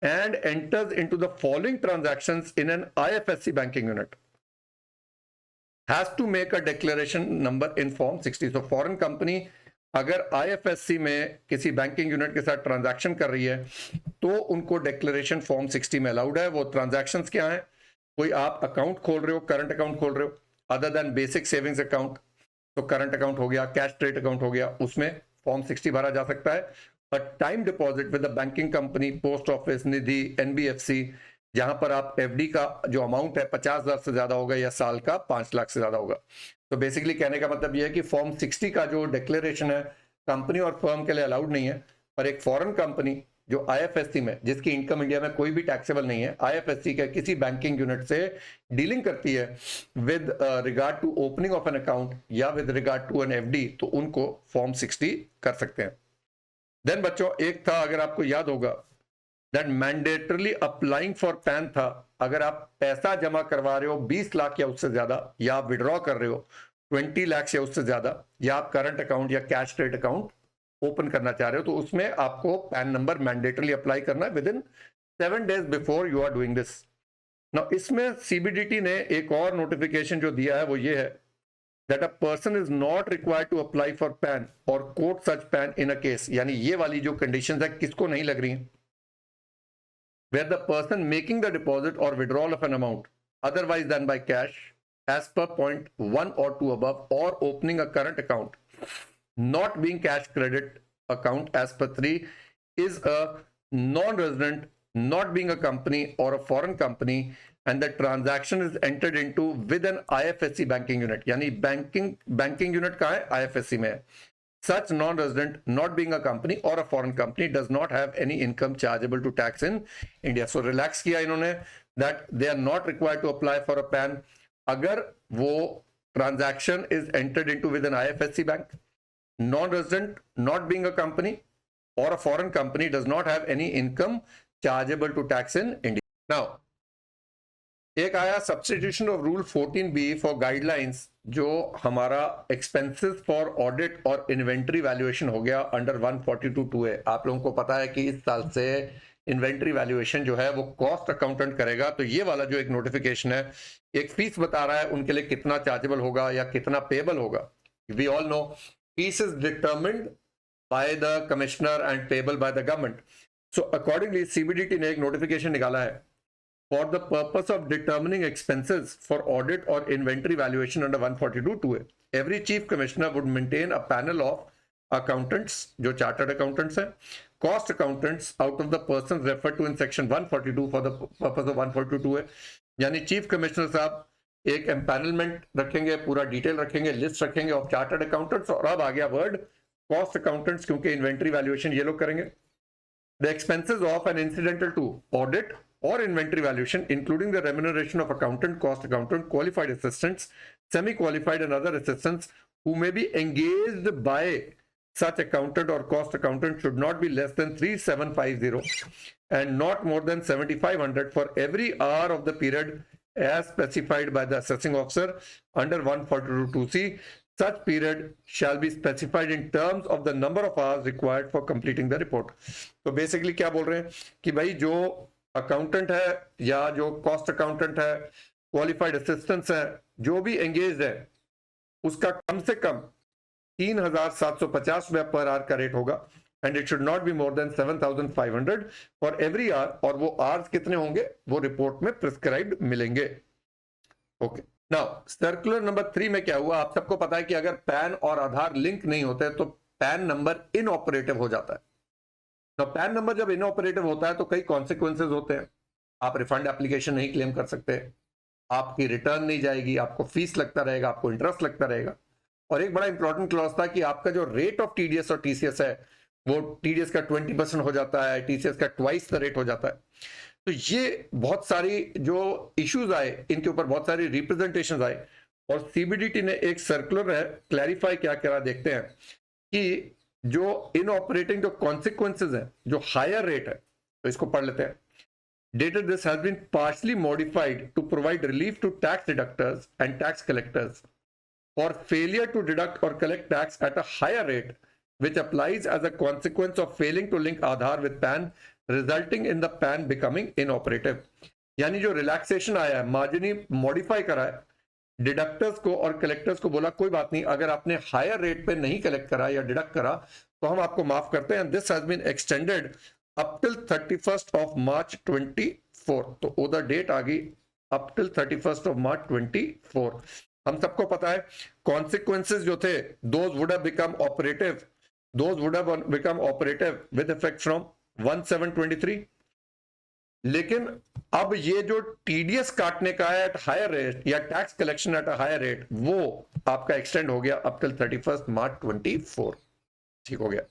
and enters into the following transactions in an IFSC banking unit has to make a declaration number in form 60। so foreign company अगर IFSC में किसी बैंकिंग यूनिट के साथ ट्रांजैक्शन कर रही है तो उनको डिक्लेरेशन फॉर्म 60 में अलाउड है। वो ट्रांजैक्शंस क्या हैं, कोई आप अकाउंट खोल रहे हो, करंट अकाउंट खोल रहे हो, other than basic savings account, तो करंट अकाउंट हो गया, कैश ट्रेड अकाउंट हो गया, उसमें फॉर्म 60 भरा जा सकता है। और time deposit with the banking company, post office, Nidhi, NBFC, जहां पर आप FD का जो अमाउंट है 50,000 से ज्यादा होगा या साल का 5 लाख से ज्यादा होगा। तो बेसिकली कहने का मतलब यह है कि फॉर्म 60 का जो डिक्लेरेशन है कंपनी और फर्म के लिए अलाउड नहीं है, पर एक फॉरेन कंपनी जो IFSC में, जिसकी इनकम इंडिया में कोई भी टैक्सेबल नहीं है, IFSC के किसी बैंकिंग यूनिट से डीलिंग करती है with regard to opening of an account या with regard to an FD, तो उनको फॉर्म 60 कर सकते हैं। देन बच्चों एक था, अगर आपको याद होगा, that mandatorily applying for pan था, अगर आप पैसा जमा करवा रहे हो 20 लाख या उससे ज्यादा, या आप विड्रॉ कर रहे हो 20 लाख या उससे ज्यादा, या आप करंट अकाउंट या कैश ट्रेड अकाउंट ओपन करना चाह रहे हो, तो उसमें आपको पैन नंबर मैंडेटरली अप्लाई करना है within 7 days before you are doing this. Now इसमें CBDT ने एक और नोटिफिकेशन जो दिया है वो ये है that a person is not required to apply for PAN और quote such PAN in a case, यानी ये वाली जो कंडीशंस है किसको नहीं लग रही हैं, where the person making the deposit or withdrawal of an amount otherwise than by cash as per point 1 or 2 above, or opening a current account not being cash credit account as per 3 is a non-resident, not being a company or a foreign company, and the transaction is entered into with an IFSC banking unit, यानी banking unit कहाँ है, IFSC में है। Such non-resident, not being a company or a foreign company, does not have any income chargeable to tax in India. So relax किया इन्होंने that they are not required to apply for a PAN अगर वो transaction is entered into with an IFSC bank, non-resident, not being a company or a foreign company, does not have any income chargeable to tax in India. Now एक आया substitution of rule 14B for guidelines, जो हमारा एक्सपेंसेस फॉर ऑडिट और इन्वेंट्री वैल्यूएशन हो गया अंडर 142(2)A। आप लोगों को पता है कि इस साल से इन्वेंट्री वैल्यूएशन जो है वो कॉस्ट अकाउंटेंट करेगा, तो ये वाला जो एक नोटिफिकेशन है एक फीस बता रहा है उनके लिए कितना चार्जेबल होगा या कितना पेबल होगा। We all know fees is determined by the commissioner and payable by the government. So accordingly CBDT ने एक नोटिफिकेशन निकाला है for the purpose of determining expenses for audit or inventory valuation under 142(2)A. Every chief commissioner would maintain a panel of accountants, जो chartered accountants हैं, cost accountants out of the persons referred to in section 142 for the purpose of 142(2)A. यानी चीफ कमिश्नर साहब एक एम्पैनलमेंट रखेंगे, पूरा डिटेल रखेंगे, लिस्ट रखेंगे ऑफ चार्टर्ड अकाउंटेंट्स, और अब आ गया वर्ड कॉस्ट अकाउंटेंट्स, क्योंकि इन्वेंट्री वैल्यूएशन ये लोग करेंगे। The expenses of and incidental to audit or inventory valuation, including the remuneration of accountant, cost accountant, qualified assistants, semi-qualified and other assistants who may be engaged by such accountant or cost accountant should not be less than 3750 and not more than 7500 for every hour of the period as specified by the assessing officer under 142(c). Such period shall be specified in terms of the number of hours required for completing the report. तो बेसिकली क्या बोल रहे हैं कि भाई जो अकाउंटेंट है या जो कॉस्ट अकाउंटेंट है, क्वालिफाइड असिस्टेंट्स है, जो भी एंगेज है, उसका कम से कम 3750 रुपया पर आवर का रेट होगा and it should not be more than 7500 for every hour, और वो आवर्स कितने होंगे वो रिपोर्ट में प्रिस्क्राइब्ड मिलेंगे. ओके, नाउ सर्कुलर नंबर 3 में क्या हुआ, आप सबको पता है कि अगर पैन और आधार लिंक नहीं होते तो पैन नंबर इनऑपरेटिव हो जाता है. तो पैन नंबर जब इनऑपरेटिव होता है तो कई कॉन्सिक्वेंसेज होते हैं. आप रिफंड एप्लीकेशन नहीं क्लेम कर सकते, आपकी रिटर्न नहीं जाएगी, आपको फीस लगता रहेगा, आपको इंटरेस्ट लगता रहेगा. और एक बड़ा इंपॉर्टेंट क्लॉज था कि आपका जो रेट ऑफ टीडीएस और टीसीएस है वो टीडीएस का 20% हो जाता है, टीसीएस का ट्वाइस द रेट हो जाता है. तो ये बहुत सारी जो इश्यूज आए, इनके ऊपर बहुत सारी रिप्रेजेंटेशन आए और सीबीडीटी ने एक सर्कुलर है क्लैरिफाई क्या करा. देखते हैं कि जो इन ऑपरेटिंग जो कॉन्सिक्वेंसेज है, जो हायर रेट है, तो इसको पढ़ लेते हैं. Dated this has been partially modified to provide relief to tax deductors and tax collectors for failure to deduct or collect tax at a higher rate, which applies as a consequence of failing to link Aadhaar with PAN, resulting in the PAN becoming inoperative. यानी जो रिलैक्सेशन आया है, मार्जिनी मॉडिफाई करा है, डिडक्टर्स को और कलेक्टर्स को बोला कोई बात नहीं, अगर आपने हायर रेट पे नहीं कलेक्ट करा या डिडक्ट करा तो हम आपको माफ करते हैं. This has been extended up till 31st of March 24. तो उधर डेट आ गई up till 31st of March 24. हम सबको पता है कॉन्सिक्वेंसेज जो थे, those would have become operative with effect from 1/7/23. लेकिन अब ये जो टीडीएस काटने का है एट हायर रेट या tax collection at a higher rate, वो आपका एक्सटेंड हो गया अप टिल 31st March 24. ठीक हो गया.